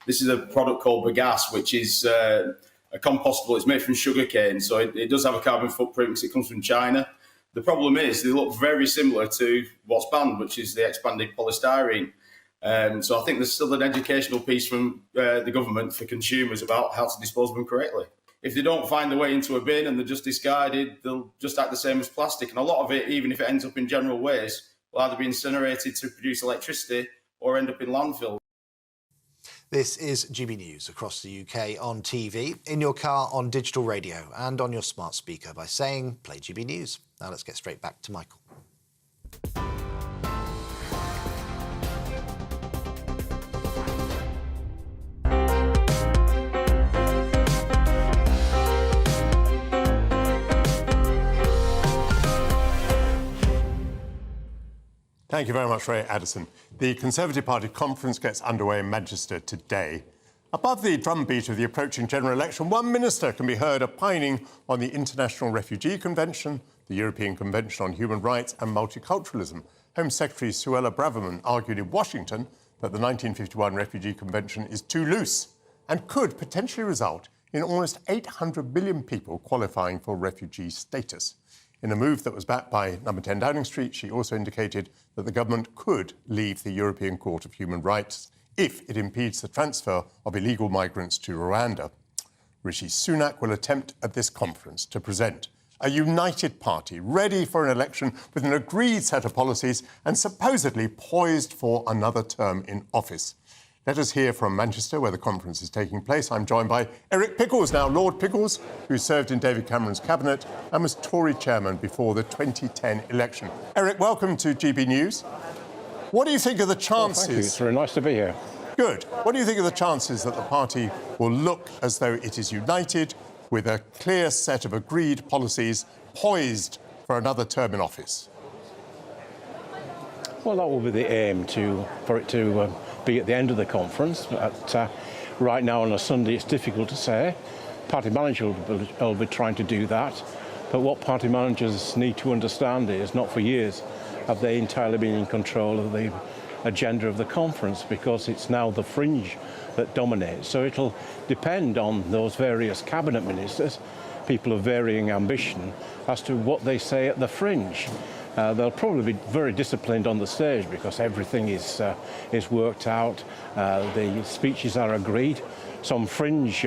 Speaker 6: This is a product called bagasse, which is a compostable. It's made from sugarcane, so it does have a carbon footprint because it comes from China. The problem is they look very similar to what's banned, which is the expanded polystyrene. So I think there's still an educational piece from the government for consumers about how to dispose of them correctly. If they don't find their way into a bin and they're just discarded, they'll just act the same as plastic. And a lot of it, even if it ends up in general waste, will either be incinerated to produce electricity or end up in landfill.
Speaker 8: This is GB News across the UK on TV, in your car, on digital radio and on your smart speaker by saying play GB News. Now let's get straight back to Michael.
Speaker 24: Thank you very much, Ray Addison. The Conservative Party conference gets underway in Manchester today. Above the drumbeat of the approaching general election, one minister can be heard opining on the International Refugee Convention, the European Convention on Human Rights and Multiculturalism. Home Secretary Suella Braverman argued in Washington that the 1951 Refugee Convention is too loose and could potentially result in almost 800 million people qualifying for refugee status. In a move that was backed by No. 10 Downing Street, she also indicated that the government could leave the European Court of Human Rights if it impedes the transfer of illegal migrants to Rwanda. Rishi Sunak will attempt at this conference to present a united party ready for an election with an agreed set of policies and supposedly poised for another term in office. Let us hear from Manchester, where the conference is taking place. I'm joined by Eric Pickles, now Lord Pickles, who served in David Cameron's cabinet and was Tory chairman before the 2010 election. Eric, welcome to GB News. What do you think of the chances...
Speaker 7: Thank you. It's very nice to be here.
Speaker 24: Good. What do you think of the chances that the party will look as though it is united with a clear set of agreed policies poised for another term in office?
Speaker 7: Well, that will be the aim, for it to be at the end of the conference. But, right now on a Sunday, it's difficult to say. Party manager will be trying to do that. But what party managers need to understand is, not for years have they entirely been in control of the agenda of the conference, because it's now the fringe that dominates. So it'll depend on those various cabinet ministers, people of varying ambition, as to what they say at the fringe. They'll probably be very disciplined on the stage because everything is worked out. The speeches are agreed. Some fringe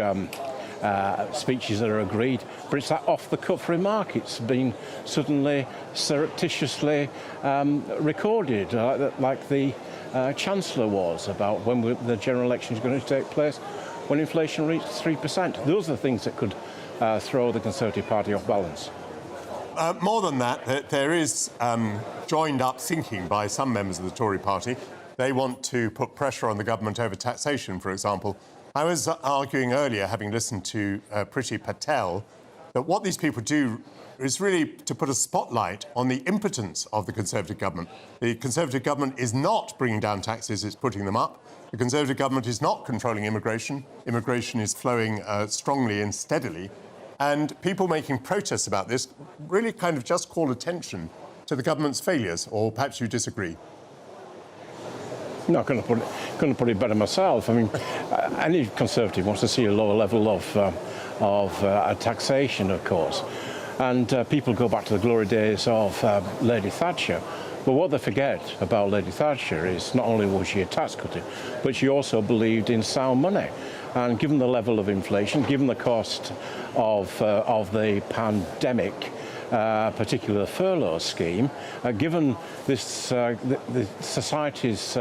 Speaker 7: speeches are agreed, but it's that off-the-cuff remark. It's been suddenly surreptitiously recorded, like the Chancellor was, about when the general election is going to take place, when inflation reached 3%. Those are the things that could throw the Conservative Party off balance.
Speaker 24: More than that, there is joined-up thinking by some members of the Tory party. They want to put pressure on the government over taxation, for example. I was arguing earlier, having listened to Priti Patel, that what these people do is really to put a spotlight on the impotence of the Conservative government. The Conservative government is not bringing down taxes, it's putting them up. The Conservative government is not controlling immigration. Immigration is flowing strongly and steadily. And people making protests about this really kind of just call attention to the government's failures, or perhaps you disagree.
Speaker 7: No, I couldn't put it better myself. I mean, any Conservative wants to see a lower level of taxation, of course. And people go back to the glory days of Lady Thatcher. But what they forget about Lady Thatcher is not only was she a tax cutter, but she also believed in sound money. And given the level of inflation, given the cost of the pandemic, particularly the furlough scheme, given this the society's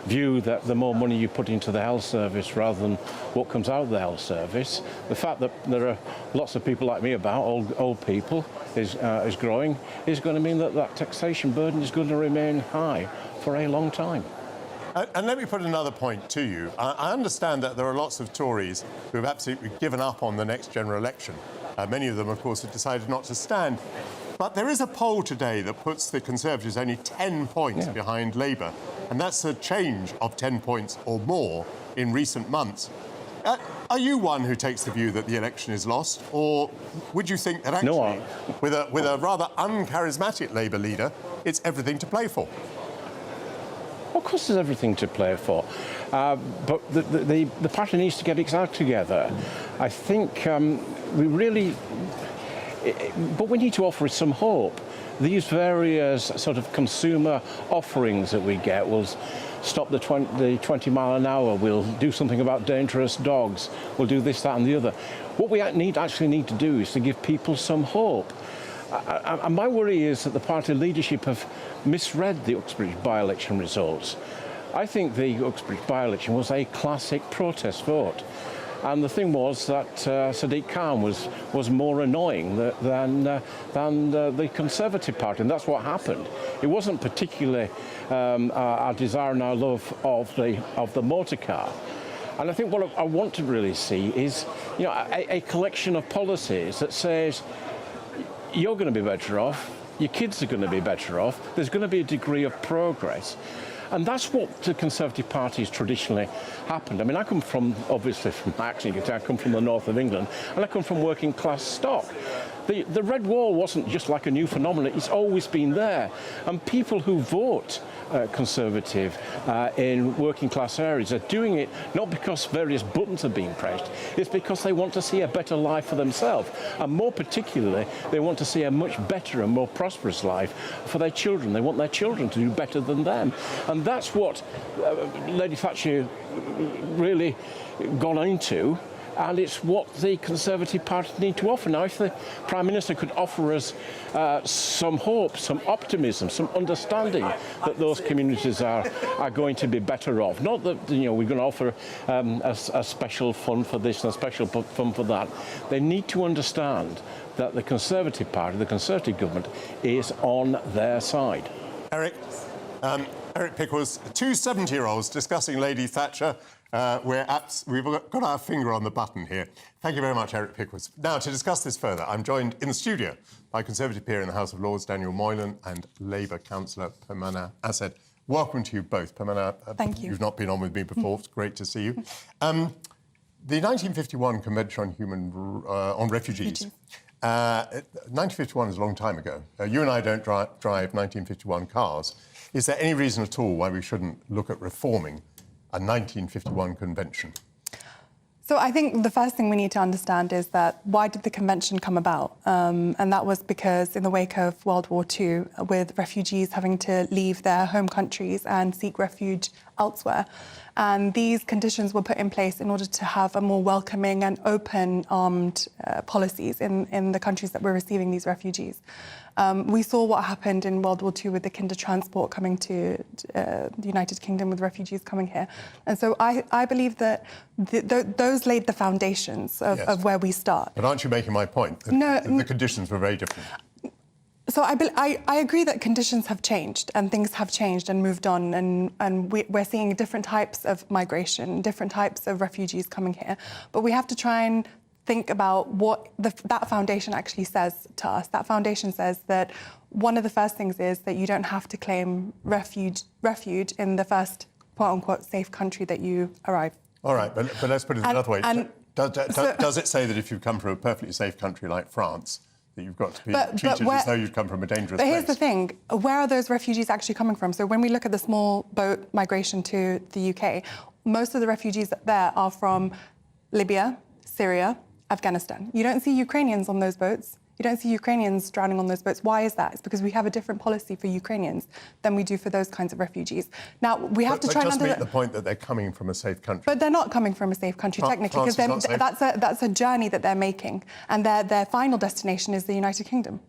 Speaker 7: view that the more money you put into the health service rather than what comes out of the health service, the fact that there are lots of people like me about, old people, is growing, is going to mean that that taxation burden is going to remain high for a long time.
Speaker 24: And let me put another point to you. I understand that there are lots of Tories who have absolutely given up on the next general election. Many of them, of course, have decided not to stand. But there is a poll today that puts the Conservatives only 10 points behind Labour, and that's a change of 10 points or more in recent months. Are you one who takes the view that the election is lost, or would you think that actually, with a rather uncharismatic Labour leader, it's everything to play for?
Speaker 7: Of course there's everything to play for, but the party needs to get its act together. I think we need to offer some hope. These various sort of consumer offerings that we get will stop the 20 mile an hour, we'll do something about dangerous dogs, we'll do this, that and the other. What we actually need to do is to give people some hope. And my worry is that the party leadership have misread the Uxbridge by-election results. I think the Uxbridge by-election was a classic protest vote. And the thing was that Sadiq Khan was more annoying than the Conservative Party, and that's what happened. It wasn't particularly our desire and our love of the motor car. And I think what I want to really see is, a collection of policies that says you're going to be better off, your kids are going to be better off, there's going to be a degree of progress. And that's what the Conservative Party has traditionally happened. I mean, I come from, obviously, I come from the north of England, and I come from working class stock. The Red Wall wasn't just like a new phenomenon, it's always been there. And people who vote Conservative in working class areas are doing it not because various buttons are being pressed, it's because they want to see a better life for themselves. And more particularly, they want to see a much better and more prosperous life for their children. They want their children to do better than them. And that's what Lady Thatcher really got into. And it's what the Conservative Party need to offer. Now, if the Prime Minister could offer us some hope, some optimism, some understanding that those communities are going to be better off, not that we're going to offer a special fund for this and a special fund for that. They need to understand that the Conservative Party, the Conservative government, is on their side.
Speaker 24: Eric Pickles, two 70-year-olds discussing Lady Thatcher. We've got our finger on the button here. Thank you very much, Eric Pickles. Now, to discuss this further, I'm joined in the studio by Conservative peer in the House of Lords, Daniel Moylan, and Labour councillor Pemana Assed. Welcome to you both. Pemana,
Speaker 9: thank you.
Speaker 24: You've not been on with me before. It's great to see you. The 1951 Convention on Refugees. 1951 is a long time ago. You and I don't drive 1951 cars. Is there any reason at all why we shouldn't look at reforming a 1951 convention?
Speaker 9: So I think the first thing we need to understand is that why did the convention come about? And that was because in the wake of World War II, with refugees having to leave their home countries and seek refuge elsewhere. And these conditions were put in place in order to have a more welcoming and open armed policies in the countries that were receiving these refugees. We saw what happened in World War II with the kinder transport coming to the United Kingdom with refugees coming here. And so I believe that those laid the foundations of where we start.
Speaker 24: But aren't you making my point? The conditions were very different.
Speaker 9: So I agree that conditions have changed and things have changed and moved on, and we're seeing different types of migration, different types of refugees coming here. But we have to try and think about what that foundation actually says to us. That foundation says that one of the first things is that you don't have to claim refuge in the first quote-unquote safe country that you arrive.
Speaker 24: All right, but let's put it another way. Does it say that if you come from a perfectly safe country like France, that you've got to be treated as though you've come from a dangerous place?
Speaker 9: But here's the thing, where are those refugees actually coming from? So when we look at the small boat migration to the UK, most of the refugees there are from Libya, Syria, Afghanistan. You don't see Ukrainians on those boats. You don't see Ukrainians drowning on those boats. Why is that? It's because we have a different policy for Ukrainians than we do for those kinds of refugees. Now, we have to try and...
Speaker 24: But just make the point that they're coming from a safe country.
Speaker 9: But they're not coming from a safe country, technically, because that's a journey that they're making. And their final destination is the United Kingdom.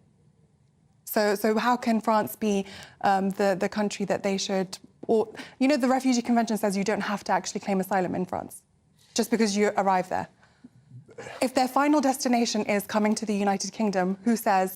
Speaker 9: So how can France be the country that they should... the Refugee Convention says you don't have to actually claim asylum in France, just because you arrive there. If their final destination is coming to the United Kingdom, who says